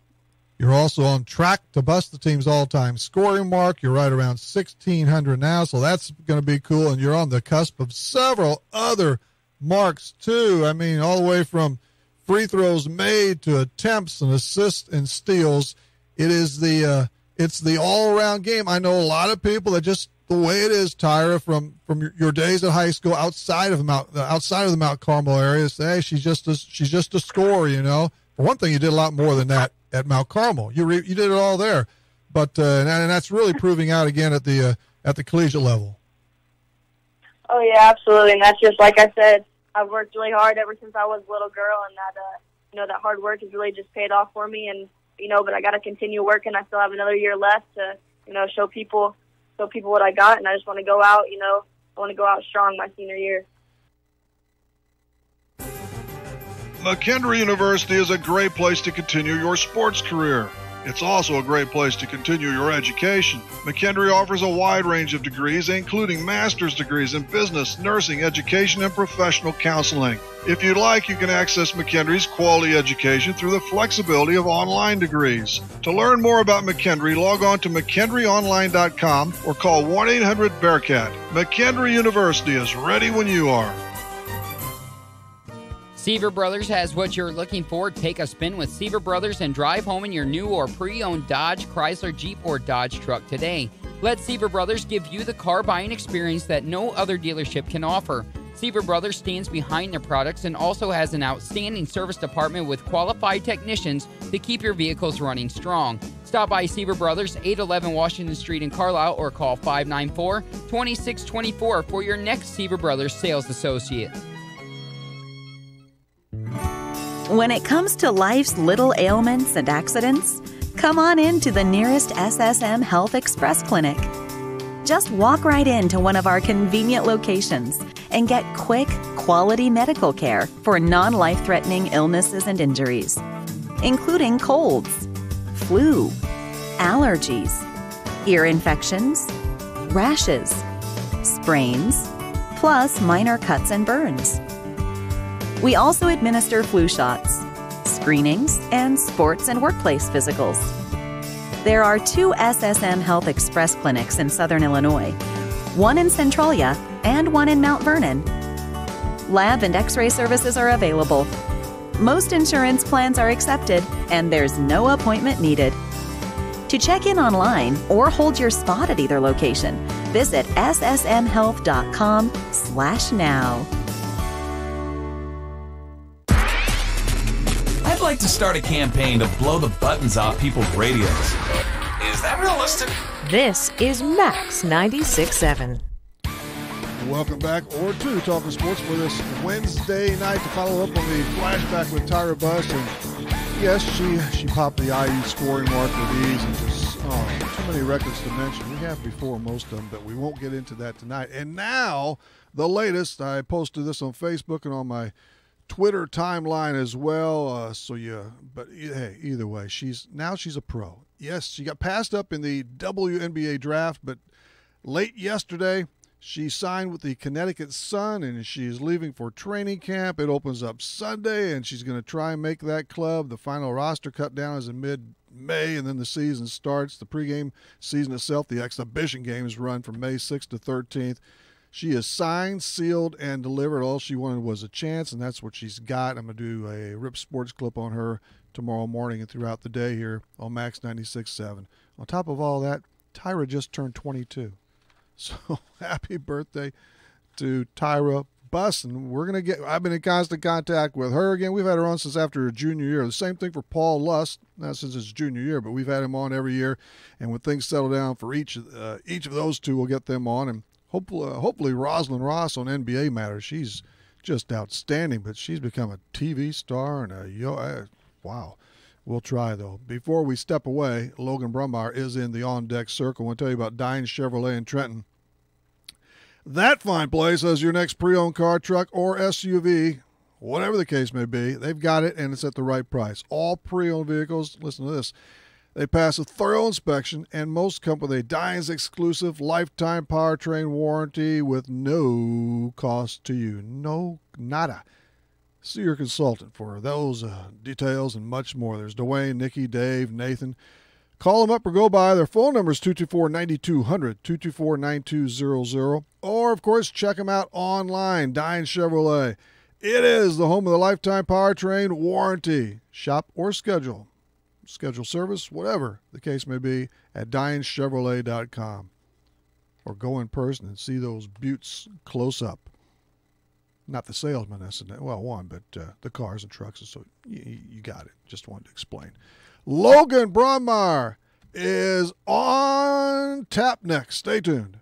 Speaker 3: You're also on track to bust the team's all-time scoring mark. You're right around 1,600 now, so that's going to be cool, and you're on the cusp of several other marks too. I mean, all the way from free throws made to attempts and assists and steals. It's the all-around game. I know a lot of people that just the way it is, Tyra, from your days at high school outside of the Mount Carmel area, say, hey, she's just a scorer. For one thing, you did a lot more than that at Mount Carmel. You did it all there, but and that's really proving out again at the collegiate level.
Speaker 10: Oh yeah, absolutely, and that's just like I said. I've worked really hard ever since I was a little girl, and that that hard work has really just paid off for me. And but I got to continue working. I still have another year left to show people what I got, and I just want to go out. I want to go out strong my senior year.
Speaker 3: McKendree University is a great place to continue your sports career. It's also a great place to continue your education. McKendree offers a wide range of degrees, including master's degrees in business, nursing, education, and professional counseling. If you'd like, you can access McKendree's quality education through the flexibility of online degrees. To learn more about McKendree, log on to McKendreeOnline.com or call 1-800-BEARCAT. McKendree University is ready when you are.
Speaker 11: Seaver Brothers has what you're looking for. Take a spin with Seaver Brothers and drive home in your new or pre-owned Dodge, Chrysler, Jeep, or Dodge truck today. Let Seaver Brothers give you the car buying experience that no other dealership can offer. Seaver Brothers stands behind their products and also has an outstanding service department with qualified technicians to keep your vehicles running strong. Stop by Seaver Brothers, 811 Washington Street in Carlisle, or call 594-2624 for your next Seaver Brothers sales associate.
Speaker 12: When it comes to life's little ailments and accidents, come on in to the nearest SSM Health Express Clinic. Just walk right into one of our convenient locations and get quick, quality medical care for non-life-threatening illnesses and injuries, including colds, flu, allergies, ear infections, rashes, sprains, plus minor cuts and burns. We also administer flu shots, screenings, and sports and workplace physicals. There are 2 SSM Health Express clinics in Southern Illinois, one in Centralia and one in Mount Vernon. Lab and x-ray services are available. Most insurance plans are accepted, and there's no appointment needed. To check in online or hold your spot at either location, visit ssmhealth.com/now.
Speaker 5: I'd like to start a campaign to blow the buttons off people's radios. Is that realistic?
Speaker 6: This is Max 96.7.
Speaker 3: Welcome back, or to Talkin' Sports for this Wednesday night to follow up on the flashback with Tyra Buss. And yes, she popped the IU scoring mark with ease, and just too many records to mention. We have before most of them, but we won't get into that tonight. And now, the latest. I posted this on Facebook and on my Twitter timeline as well. But hey, either way, she's a pro. Yes, she got passed up in the WNBA draft, but late yesterday, she signed with the Connecticut Sun, and she is leaving for training camp. It opens up Sunday, and she's going to try and make that club. The final roster cut down is in mid-May, and then the season starts. The pregame season itself, the exhibition games run from May 6th to 13th. She is signed, sealed, and delivered. All she wanted was a chance, and that's what she's got. I'm going to do a Rip Sports clip on her tomorrow morning and throughout the day here on Max 96.7. On top of all that, Tyra just turned 22. So happy birthday to Tyra Buss, and I've been in constant contact with her again. We've had her on since after her junior year. The same thing for Paul Lust, not since his junior year, but we've had him on every year. And when things settle down for each of those two, we'll get them on. And hopefully Rosalind Ross on NBA Matters. She's just outstanding, but she's become a TV star and wow. We'll try, though. Before we step away, Logan Brummeyer is in the on-deck circle. I want to tell you about Dine Chevrolet in Trenton. That fine place has your next pre-owned car, truck, or SUV, whatever the case may be. They've got it, and it's at the right price. All pre-owned vehicles, listen to this, they pass a thorough inspection, and most come with a Dine's exclusive lifetime powertrain warranty with no cost to you. No, nada. See your consultant for those details and much more. There's Dwayne, Nikki, Dave, Nathan. Call them up or go by. Their phone number is 224-9200, 224-9200. Or, of course, check them out online, Dine Chevrolet. It is the home of the lifetime powertrain warranty. Shop or schedule service, whatever the case may be, at DineChevrolet.com. Or go in person and see those buttes close up. Not the salesman, but the cars and trucks. So you got it. Just wanted to explain. Logan Brummeyer is on tap next. Stay tuned.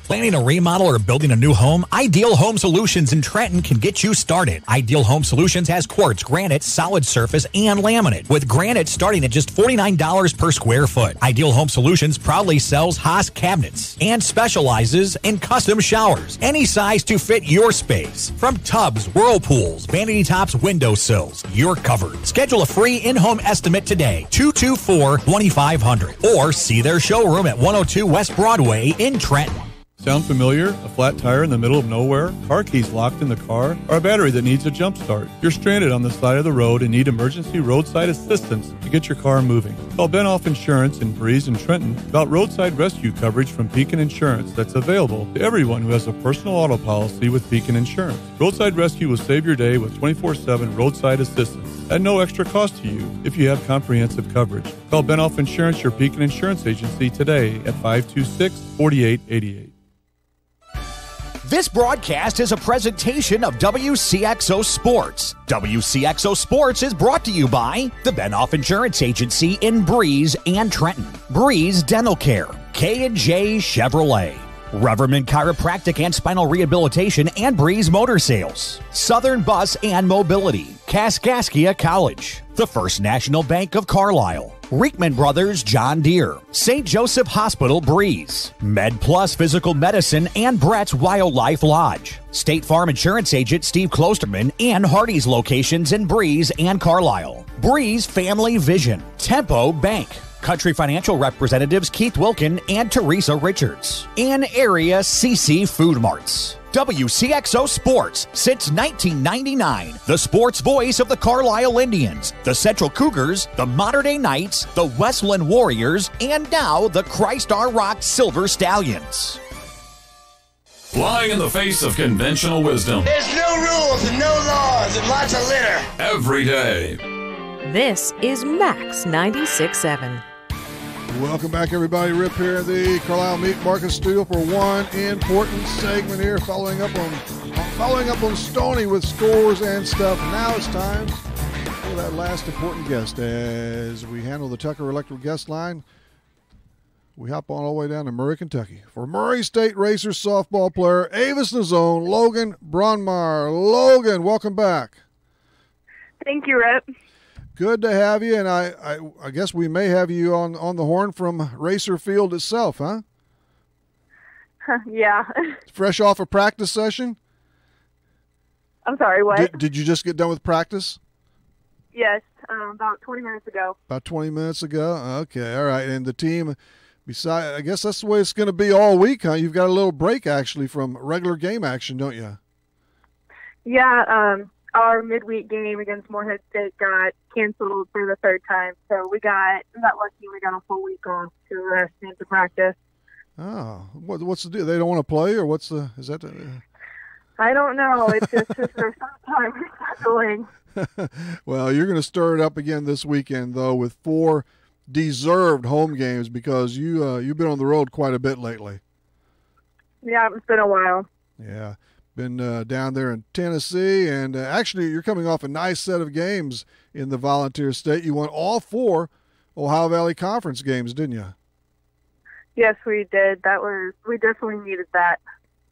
Speaker 2: Planning a remodel or building a new home? Ideal Home Solutions in Trenton can get you started. Ideal Home Solutions has quartz, granite, solid surface, and laminate, with granite starting at just $49 per square foot. Ideal Home Solutions proudly sells Haas cabinets and specializes in custom showers, any size to fit your space. From tubs, whirlpools, vanity tops, windowsills, you're covered. Schedule a free in-home estimate today, 224-2500, or see their showroom at 102 West Broadway in Trenton.
Speaker 13: Sound familiar? A flat tire in the middle of nowhere? Car keys locked in the car? Or a battery that needs a jump start? You're stranded on the side of the road and need emergency roadside assistance to get your car moving. Call Benoff Insurance in Breeze and Trenton about roadside rescue coverage from Beacon Insurance that's available to everyone who has a personal auto policy with Beacon Insurance. Roadside rescue will save your day with 24/7 roadside assistance at no extra cost to you if you have comprehensive coverage. Call Benoff Insurance, your Beacon Insurance agency, today at 526-4888.
Speaker 2: This broadcast is a presentation of Wcxo Sports. Wcxo Sports is brought to you by the Benoff Insurance Agency in Breeze and Trenton, Breeze Dental Care, K&J Chevrolet, Reverman Chiropractic and Spinal Rehabilitation and Breeze Motor Sales, Southern Bus and Mobility, Kaskaskia College, the First National Bank of Carlisle, Reekman Brothers John Deere, St. Joseph Hospital Breeze, Med Plus Physical Medicine and Brett's Wildlife Lodge, State Farm Insurance Agent Steve Klosterman and Hardy's locations in Breeze and Carlisle, Breeze Family Vision, Tempo Bank, Country Financial Representatives Keith Wilkin and Teresa Richards, and Area CC Food Marts. WCXO Sports since 1999, the sports voice of the Carlisle Indians, the Central Cougars, the Modern Day Knights, the Westland Warriors, and now the Christ Our Rock Silver Stallions.
Speaker 5: Flying in the face of conventional wisdom.
Speaker 1: There's no rules and no laws and lots of litter.
Speaker 5: Every day.
Speaker 6: This is Max 96.7.
Speaker 3: Welcome back, everybody. Rip here in the Carlisle Meat Market Studio for one important segment here, following up on Stoney with scores and stuff. Now it's time for that last important guest as we handle the Tucker Electric guest line. We hop on all the way down to Murray, Kentucky for Murray State Racers softball player, Avis's own Logan Bronmar. Logan, welcome back.
Speaker 10: Thank you, Rip.
Speaker 3: Good to have you, and I guess we may have you on the horn from Racer Field itself, huh?
Speaker 10: Yeah.
Speaker 3: Fresh off a practice session?
Speaker 10: I'm sorry, what?
Speaker 3: Did you just get done with practice?
Speaker 10: Yes, about 20 minutes ago.
Speaker 3: About 20 minutes ago? Okay, all right. And the team, I guess that's the way it's going to be all week, huh? You've got a little break, actually, from regular game action, don't you?
Speaker 10: Yeah, our midweek game against Morehead State got canceled for the third time, so we got lucky. We got a full week off to rest and to practice.
Speaker 3: Oh, what's the deal? They don't want to play, or is that?
Speaker 10: I don't know. It's just their first time rescheduling.
Speaker 3: Well, you're going to stir it up again this weekend, though, with 4 deserved home games because you've been on the road quite a bit lately.
Speaker 10: Yeah, it's been a while.
Speaker 3: Yeah. Been down there in Tennessee, and actually you're coming off a nice set of games in the Volunteer State. You won all 4 Ohio Valley Conference games, didn't you?
Speaker 10: Yes, we did. We definitely needed that.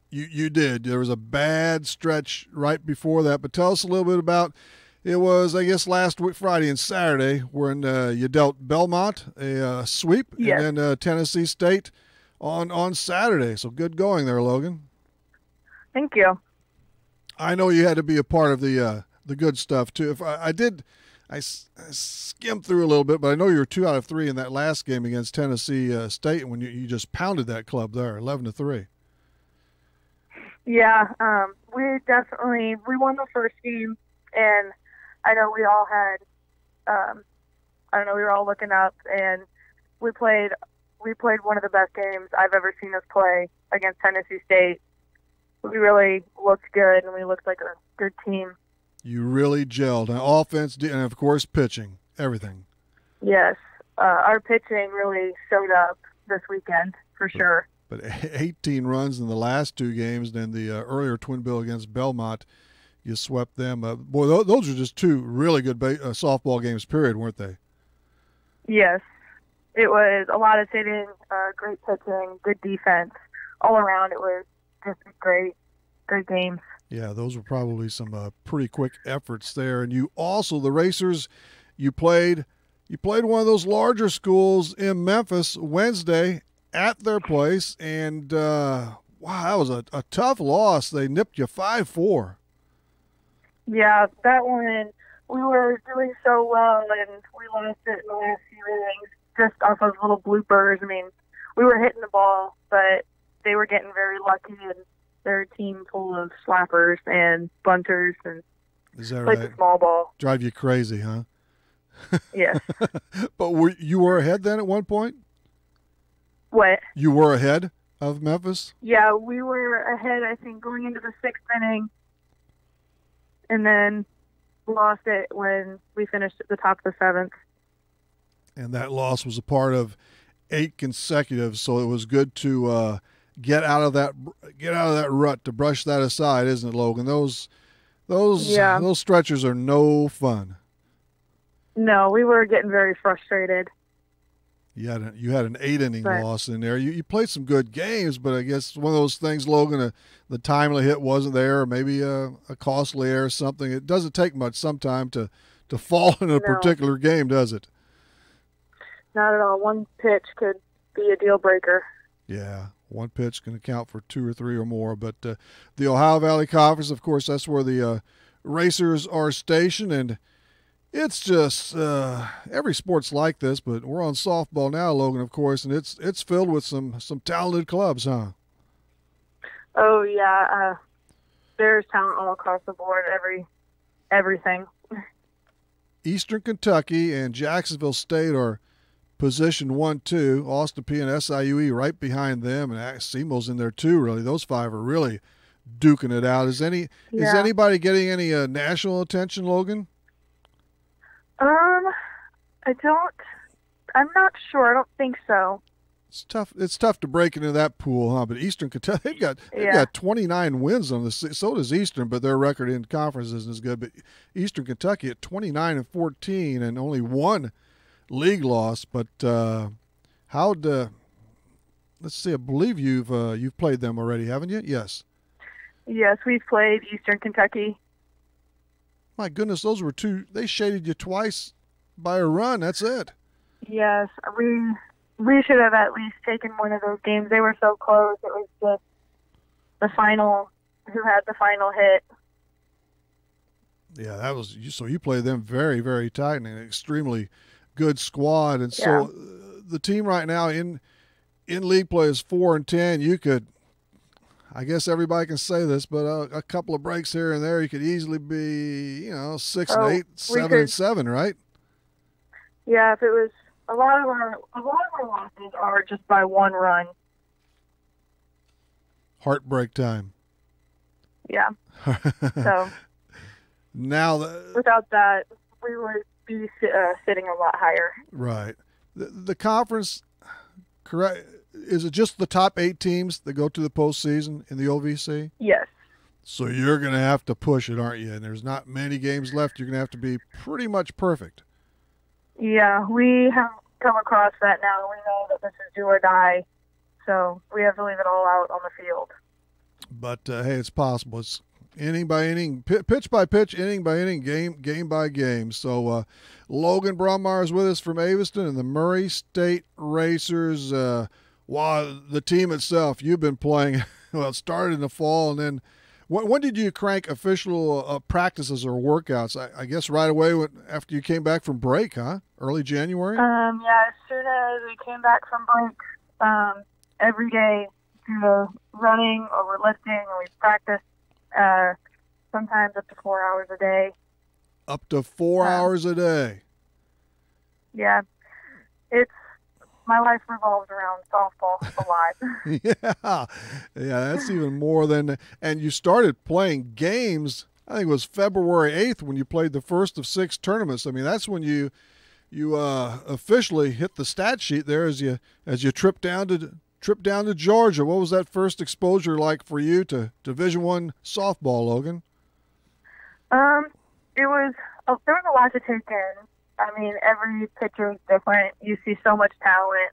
Speaker 3: You did. There was a bad stretch right before that, but tell us a little bit about, it was, I guess, last week, Friday and Saturday, when you dealt Belmont a sweep,
Speaker 10: yes,
Speaker 3: and then Tennessee State on Saturday. So good going there, Logan.
Speaker 10: Thank you.
Speaker 3: I know you had to be a part of the good stuff too. I skimmed through a little bit, but I know you were 2 out of 3 in that last game against Tennessee State when you just pounded that club there, 11-3.
Speaker 10: Yeah, we won the first game, and I know we all had, we were all looking up, and we played one of the best games I've ever seen us play against Tennessee State. We really looked good, and we looked like a good team. You
Speaker 3: really gelled. Now, offense, and of course, pitching, everything.
Speaker 10: Yes. Our pitching really showed up this weekend, for sure.
Speaker 3: But 18 runs in the last 2 games, then the earlier twin bill against Belmont, you swept them. Boy, those are just 2 really good softball games, period, weren't they?
Speaker 10: Yes. It was a lot of hitting, great pitching, good defense. All around, it was just great games.
Speaker 3: Yeah, those were probably some pretty quick efforts there. And you also, the Racers, you played one of those larger schools in Memphis Wednesday at their place, and wow, that was a tough loss. They nipped you 5-4.
Speaker 10: Yeah, that one, we were doing so well, and we lost it in the last few innings just off of little bloopers. I mean, we were hitting the ball, but
Speaker 14: they were getting very lucky, and they're a team full of slappers and bunters and
Speaker 3: Is that
Speaker 14: played
Speaker 3: right?
Speaker 14: the small ball.
Speaker 3: Drive you crazy, huh?
Speaker 14: Yes.
Speaker 3: But you were ahead then at one point?
Speaker 14: What?
Speaker 3: You were ahead of Memphis?
Speaker 14: Yeah, we were ahead, I think, going into the 6th inning, and then lost it when we finished at the top of the 7th.
Speaker 3: And that loss was a part of 8 consecutive, so it was good to get out of that rut, to brush that aside, isn't it, Logan? Those stretchers are no fun.
Speaker 14: No, we were getting very frustrated.
Speaker 3: You had an 8-inning loss in there. You played some good games, but I guess one of those things, Logan, the timely hit wasn't there, or maybe a costly error or something. It doesn't take much sometime to fall in a particular game, does it?
Speaker 14: Not at all. One pitch could be a deal breaker.
Speaker 3: Yeah, one pitch can account for 2 or 3 or more. But the Ohio Valley Conference, of course, that's where the racers are stationed, and it's just every sport's like this. But we're on softball now, Logan, of course, and it's filled with some talented clubs, huh?
Speaker 14: Oh yeah, there's talent all across the board. Everything.
Speaker 3: Eastern Kentucky and Jacksonville State are position 1-2. Austin P and SIUE right behind them, and SEMO's in there too. Really, those 5 are really duking it out. Is anybody getting any national attention, Logan?
Speaker 14: I'm not sure. I don't think so.
Speaker 3: It's tough to break into that pool, huh? But Eastern Kentucky, they've got 29 wins on this. So does Eastern, but their record in conference isn't as good. But Eastern Kentucky at 29-14 and only 1 league loss. But let's see, I believe you've played them already, haven't you? Yes.
Speaker 14: Yes, we've played Eastern Kentucky.
Speaker 3: My goodness, those were 2. They shaded you twice by a run. That's it.
Speaker 14: Yes, we should have at least taken one of those games. They were so close. It was just the final, who had the final hit.
Speaker 3: Yeah, that was so you played them very, very tight and an extremely good squad. And so the team right now in league play is 4-10. You could, I guess everybody can say this, but a couple of breaks here and there, you could easily be, 6-8, 7-7, right?
Speaker 14: Yeah, if it was a lot of our losses are just by 1 run.
Speaker 3: Heartbreak time.
Speaker 14: Yeah. So
Speaker 3: now
Speaker 14: without that, we would be sitting a lot higher.
Speaker 3: Right. The conference, correct? Is it just the top 8 teams that go to the postseason in the OVC?
Speaker 14: Yes.
Speaker 3: So you're going to have to push it, aren't you? And there's not many games left. You're going to have to be pretty much perfect.
Speaker 14: Yeah, we have come across that now. We know that this is do or die, so we have to leave it all out on the field.
Speaker 3: But, hey, it's possible. It's inning by inning, pitch by pitch, inning by inning, game by game. So Logan Brummeyer is with us from Aviston and the Murray State Racers. While the team itself, you've been playing, well, it started in the fall, and then when did you crank official practices or workouts? I guess right away after you came back from break, huh? Early January?
Speaker 14: Yeah, as soon as we came back from break, every day, running or we're lifting or we practice sometimes up to 4 hours a day.
Speaker 3: Up to 4 hours a day?
Speaker 14: Yeah. My life revolves around softball a lot.
Speaker 3: Yeah, that's even more than. And you started playing games. I think it was February 8th when you played the first of 6 tournaments. I mean, that's when you officially hit the stat sheet there as you trip down to Georgia. What was that first exposure like for you to Division I softball, Logan?
Speaker 14: There was a lot to take in. I mean, every pitcher is different. You see so much talent,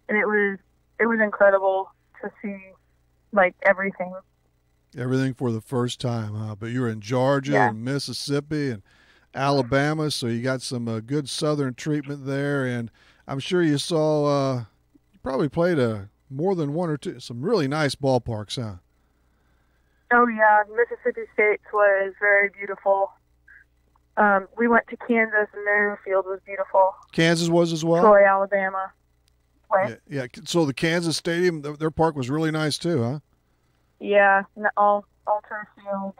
Speaker 14: and it was incredible to see everything.
Speaker 3: Everything for the first time, huh? But you were in Georgia and Mississippi and Alabama, so you got some good Southern treatment there. And I'm sure you saw you probably played more than 1 or 2, some really nice ballparks, huh?
Speaker 14: Oh yeah, Mississippi State was very beautiful. We went to Kansas, and their field was beautiful.
Speaker 3: Kansas was as well?
Speaker 14: Troy, Alabama. way.
Speaker 3: Yeah. So the Kansas Stadium, their park was really nice too, huh?
Speaker 14: Yeah, all turf field,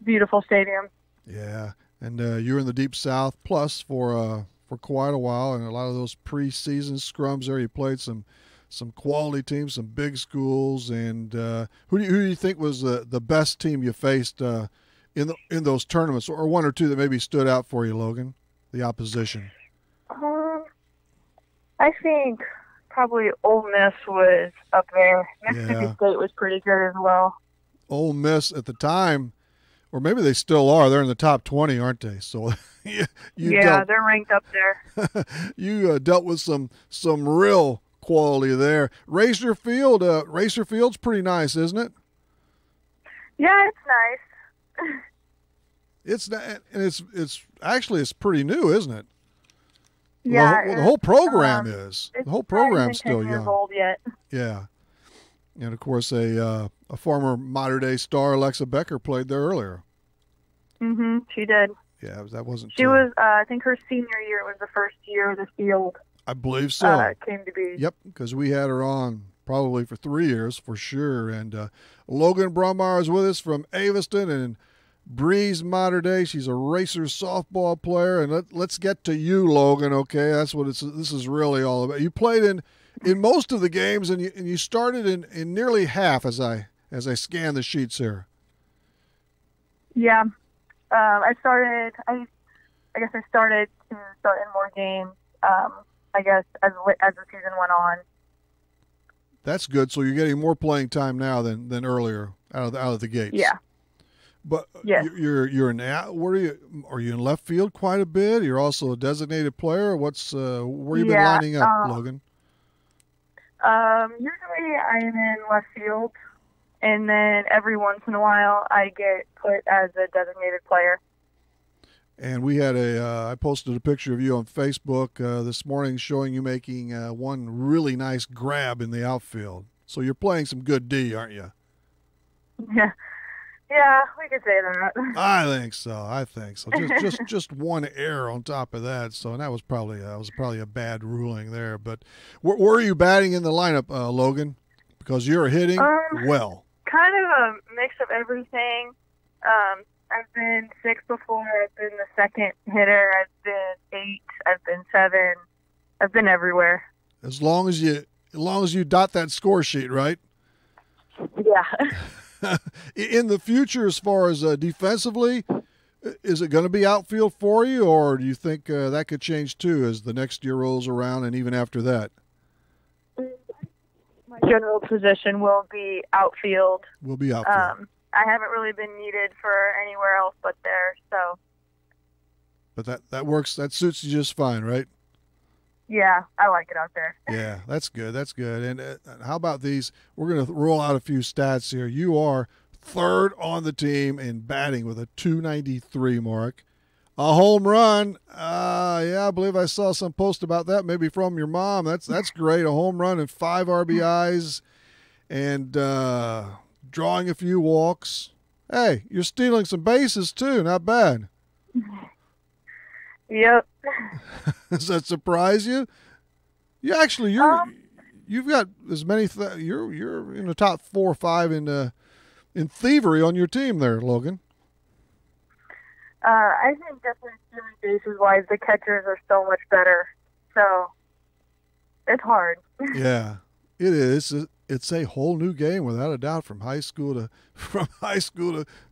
Speaker 14: beautiful stadium.
Speaker 3: Yeah, and you were in the Deep South Plus for quite a while, and a lot of those preseason scrums there. You played some quality teams, some big schools, and who do you think was the best team you faced in those tournaments, or one or two that maybe stood out for you, Logan? The opposition.
Speaker 14: I think probably Ole Miss was up there. Mississippi State was pretty good as well.
Speaker 3: Ole Miss at the time, or maybe they still are. They're in the top 20, aren't they? So
Speaker 14: they're ranked up there.
Speaker 3: You dealt with some real quality there. Racer Field's pretty nice, isn't it?
Speaker 14: Yeah, it's nice.
Speaker 3: It's actually pretty new, isn't it?
Speaker 14: Yeah,
Speaker 3: the whole program is. The whole program's still young.
Speaker 14: Years old yet.
Speaker 3: Yeah, and of course a former Mater Dei star, Alexa Becker, played there earlier.
Speaker 14: She did.
Speaker 3: Yeah, that wasn't.
Speaker 14: She was. I think her senior year was the first year the field.
Speaker 3: I believe so.
Speaker 14: Came to be.
Speaker 3: Yep, because we had her on probably for 3 years for sure. And Logan Brummeyer is with us from Aveston and Breeze Mater Dei. She's a Racer softball player, and let's get to you, Logan. Okay, that's what this is really all about. You played in most of the games, and you started in nearly half as I scan the sheets here.
Speaker 14: Yeah, I started. I guess I started to start in more games. I guess as the season went on.
Speaker 3: That's good. So you're getting more playing time now than earlier out of the gates.
Speaker 14: Yeah.
Speaker 3: But
Speaker 14: yes.
Speaker 3: you're in where are you in left field quite a bit? You're also a designated player. What's where you been lining up, Logan?
Speaker 14: Usually I'm in left field, and then every once in a while I get put as a designated player.
Speaker 3: And we had I posted a picture of you on Facebook this morning showing you making one really nice grab in the outfield. So you're playing some good D, aren't you?
Speaker 14: Yeah, we could say that.
Speaker 3: I think so. Just one error on top of that. So that was probably a bad ruling there. But where are you batting in the lineup, Logan? Because you're hitting well.
Speaker 14: Kind of a mix of everything. I've been 6 before. I've been the second hitter. I've been 8. I've been 7. I've been everywhere.
Speaker 3: As long as you dot that score sheet, right?
Speaker 14: Yeah.
Speaker 3: In the future, as far as defensively, is it going to be outfield for you, or do you think that could change too as the next year rolls around and even after that?
Speaker 14: My general position will be outfield.
Speaker 3: Will be outfield.
Speaker 14: I haven't really been needed for anywhere else but there, so.
Speaker 3: But that works. That suits you just fine, right?
Speaker 14: Yeah, I like it out there.
Speaker 3: Yeah, that's good. That's good. And how about these? We're going to roll out a few stats here. You are third on the team in batting with a 293 mark. A home run. Yeah, I believe I saw some post about that, maybe from your mom. That's great. A home run and 5 RBIs and drawing a few walks. Hey, you're stealing some bases too. Not bad.
Speaker 14: Yep.
Speaker 3: Does that surprise you? You've got as many. You're in the top 4 or 5 in thievery on your team there, Logan.
Speaker 14: I think definitely stealing bases wise, the catchers are so much better. So it's hard.
Speaker 3: Yeah, it is. It's a whole new game without a doubt from high school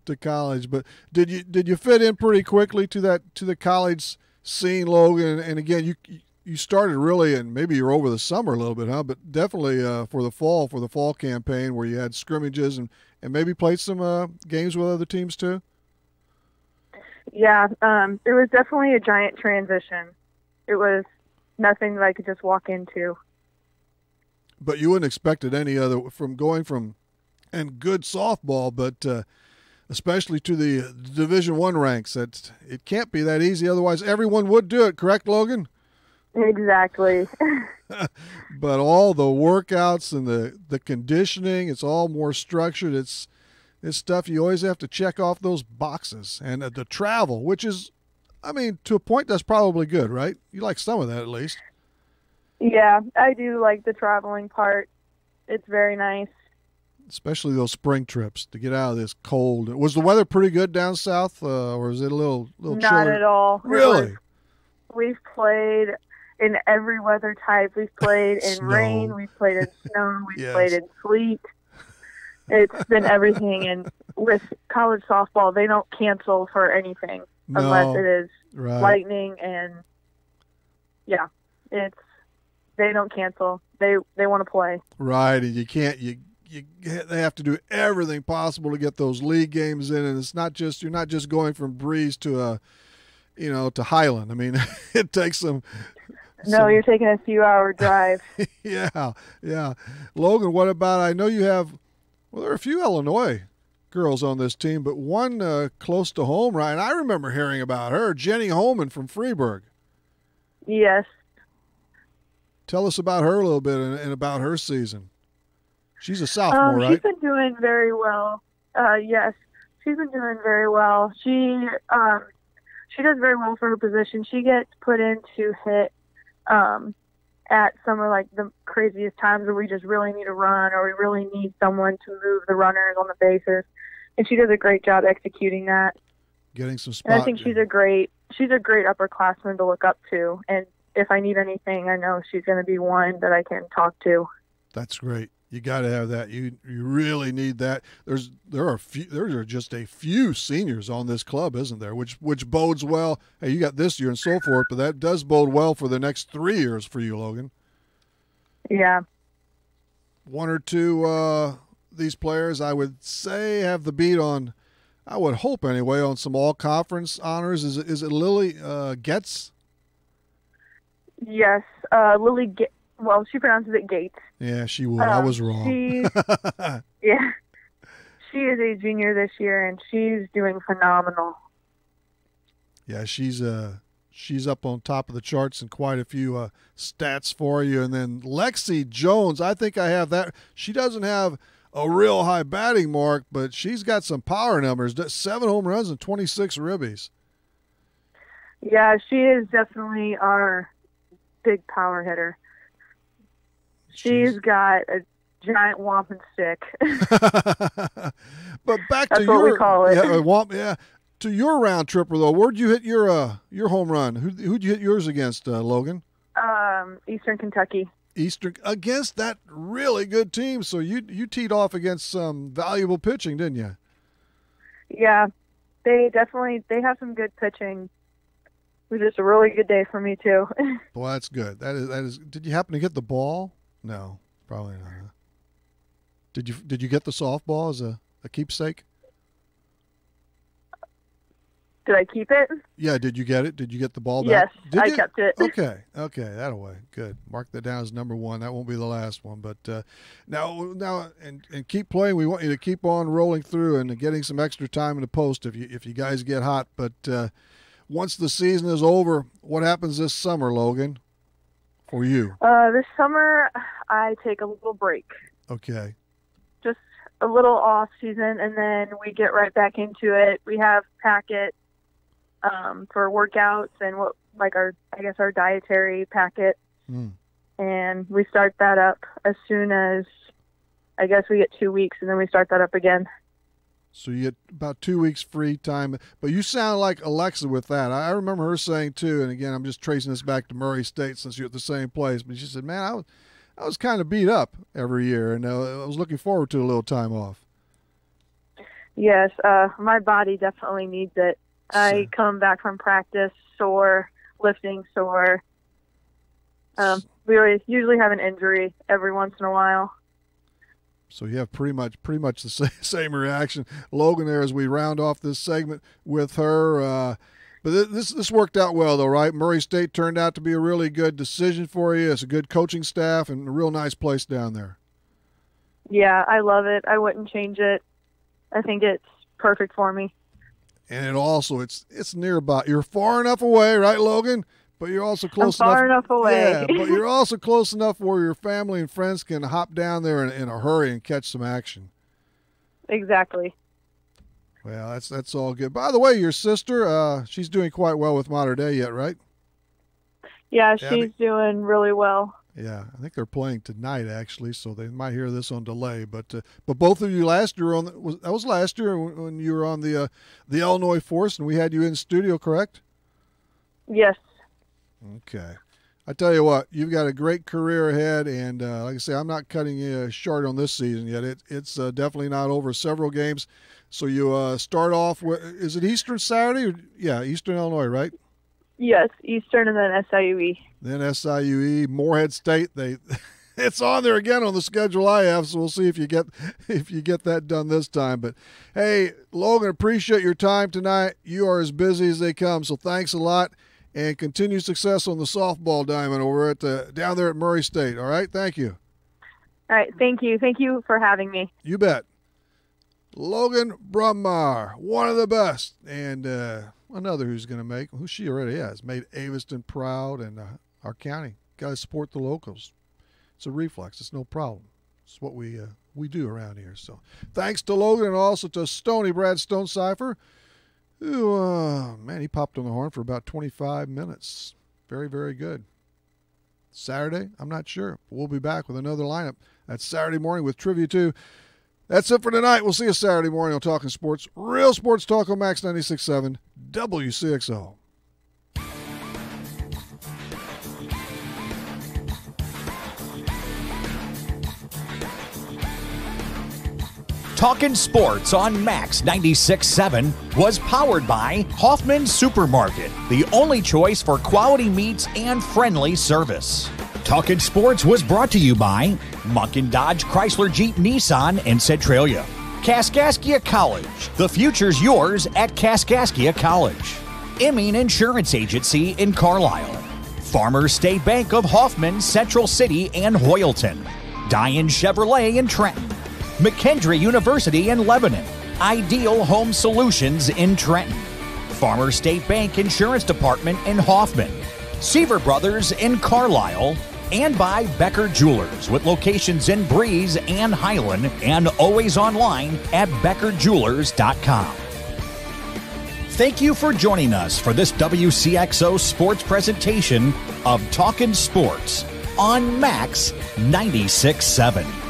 Speaker 3: to college. But did you fit in pretty quickly to the college scene, Logan? And again, you started really, and maybe you're over the summer a little bit, huh? But definitely for the fall campaign where you had scrimmages and maybe played some games with other teams too.
Speaker 14: Yeah, it was definitely a giant transition. It was nothing that I could just walk into.
Speaker 3: But you wouldn't expect it any other from going from and good softball, but especially to the Division I ranks. It can't be that easy. Otherwise, everyone would do it. Correct, Logan?
Speaker 14: Exactly.
Speaker 3: But all the workouts and the conditioning, it's all more structured. It's stuff you always have to check off those boxes. And the travel, which is, I mean, to a point, that's probably good, right? You like some of that at least.
Speaker 14: Yeah, I do like the traveling part. It's very nice.
Speaker 3: Especially those spring trips to get out of this cold. Was the weather pretty good down south, or is it a little chilly?
Speaker 14: Not at all.
Speaker 3: Really?
Speaker 14: We've played in every weather type. We've played in
Speaker 3: Snow.
Speaker 14: rain. We've played in snow. We've
Speaker 3: Yes.
Speaker 14: played in sleet. It's been everything. And with college softball, they don't cancel for anything unless it is
Speaker 3: Right.
Speaker 14: lightning. And yeah, they don't cancel. They want to play.
Speaker 3: Right, and you can't. They have to do everything possible to get those league games in, and it's not just you're not just going from Breeze to to Highland. I mean, it takes some.
Speaker 14: No, you're taking a few-hour drive.
Speaker 3: Yeah. Logan, what about? I know you have. Well, there are a few Illinois girls on this team, but one close to home, right? And I remember hearing about her, Jenny Holman from Freeburg.
Speaker 14: Yes.
Speaker 3: Tell us about her a little bit and about her season. She's a sophomore, right?
Speaker 14: She's been doing very well. Yes, she's been doing very well. She does very well for her position. She gets put in to hit at some of like the craziest times where we just really need a run or we really need someone to move the runners on the bases, and she does a great job executing that.
Speaker 3: Getting some spot.
Speaker 14: And I think she's a great upperclassman to look up to. And if I need anything, I know she's going to be one that I can talk to.
Speaker 3: That's great. You got to have that. You really need that. There are just a few seniors on this club, isn't there? Which bodes well. Hey, you got this year and so forth, but that does bode well for the next 3 years for you, Logan.
Speaker 14: Yeah.
Speaker 3: One or two these players, I would say, have the beat on. I would hope anyway on some all-conference honors. Is it Lily Getz?
Speaker 14: Yes, Lily. Well, she pronounces it Gates.
Speaker 3: Yeah, she would. I was wrong.
Speaker 14: Yeah, she is a junior this year, and she's doing phenomenal.
Speaker 3: Yeah, she's up on top of the charts in quite a few stats for you. And then Lexi Jones, I think I have that. She doesn't have a real high batting mark, but she's got some power numbers. 7 home runs and 26 ribbies.
Speaker 14: Yeah, she is definitely our big power hitter. She's got a giant wampum stick.
Speaker 3: But back
Speaker 14: That's
Speaker 3: to
Speaker 14: what
Speaker 3: your
Speaker 14: we call it.
Speaker 3: Yeah, to your round tripper though. Where'd you hit your home run? Who'd you hit yours against, Logan?
Speaker 14: Eastern Kentucky.
Speaker 3: Eastern against that really good team. So you teed off against some valuable pitching, didn't you?
Speaker 14: Yeah, they have some good pitching. It was just a really good day for me too.
Speaker 3: Well, that's good. That is. Did you happen to get the ball? No, probably not. Did you get the softball as a keepsake?
Speaker 14: Did I keep it?
Speaker 3: Yeah, did you get it? Did you get the ball
Speaker 14: Yes,
Speaker 3: back? Did
Speaker 14: I
Speaker 3: you?
Speaker 14: kept it.
Speaker 3: Okay, that'll way. Good. Mark that down as number one. That won't be the last one. But now and keep playing. We want you to keep on rolling through and getting some extra time in the post if you guys get hot. But once the season is over, what happens this summer, Logan, for you?
Speaker 14: This summer, I take a little break.
Speaker 3: Okay.
Speaker 14: Just a little off season, and then we get right back into it. We have packet for workouts and our dietary packet, and we start that up as soon as I guess we get 2 weeks, and then we start that up again.
Speaker 3: So you get about 2 weeks free time. But you sound like Alexa with that. I remember her saying, too, and again, I'm just tracing this back to Murray State since you're at the same place, but she said, man, I was kind of beat up every year, and I was looking forward to a little time off.
Speaker 14: Yes, my body definitely needs it. I come back from practice sore, lifting sore. We usually have an injury every once in a while.
Speaker 3: So you have pretty much the same reaction, Logan. There as we round off this segment with her. But this worked out well, though, right? Murray State turned out to be a really good decision for you. It's a good coaching staff and a real nice place down there.
Speaker 14: Yeah, I love it. I wouldn't change it. I think it's perfect for me.
Speaker 3: And it's nearby. You're far enough away, right, Logan? But you're also close enough.
Speaker 14: Far enough away.
Speaker 3: Yeah, but you're also close enough where your family and friends can hop down there in a hurry and catch some action.
Speaker 14: Exactly.
Speaker 3: Well, that's all good. By the way, your sister, she's doing quite well with Mater Dei yet, right?
Speaker 14: Yeah, she's doing really well.
Speaker 3: Yeah, I think they're playing tonight actually, so they might hear this on delay. But both of you last year that was last year when you were on the Illinois Force, and we had you in studio, correct?
Speaker 14: Yes.
Speaker 3: Okay. I tell you what, you've got a great career ahead, and like I say, I'm not cutting you short on this season yet. It's definitely not over. Several games. So you start off with, is it Eastern Saturday? Or, yeah, Eastern Illinois, right?
Speaker 14: Yes, Eastern and then SIUE.
Speaker 3: Then SIUE, Morehead State. It's on there again on the schedule I have, so we'll see if you get that done this time. But hey, Logan, appreciate your time tonight. You are as busy as they come, so thanks a lot, and continued success on the softball diamond over at down there at Murray State. All right, thank you.
Speaker 14: All right, thank you. Thank you for having me.
Speaker 3: You bet. Logan Brummar, one of the best, and another who's going to make, who she already has, made Aviston proud and our county. Got to support the locals. It's a reflex. It's no problem. It's what we do around here. So thanks to Logan and also to Brad Stonecipher, who, man, he popped on the horn for about 25 minutes. Very, very good. Saturday, I'm not sure. We'll be back with another lineup. That's Saturday morning with Trivia 2. That's it for tonight. We'll see you Saturday morning on Talking Sports. Real Sports Talk on Max 96.7 WCXO.
Speaker 2: Talkin' Sports on Max 96.7 was powered by Hoffman Supermarket, the only choice for quality meats and friendly service. Talkin' Sports was brought to you by Munkin Dodge Chrysler Jeep Nissan in Centralia. Kaskaskia College. The future's yours at Kaskaskia College. Eming Insurance Agency in Carlisle. Farmers State Bank of Hoffman, Central City, and Hoyleton. Diane Chevrolet in Trenton. McKendree University in Lebanon. Ideal Home Solutions in Trenton. Farmers State Bank Insurance Department in Hoffman. Seaver Brothers in Carlisle. And by Becker Jewelers, with locations in Breeze and Highland, and always online at beckerjewelers.com. Thank you for joining us for this WCXO sports presentation of Talkin' Sports on Max 96.7.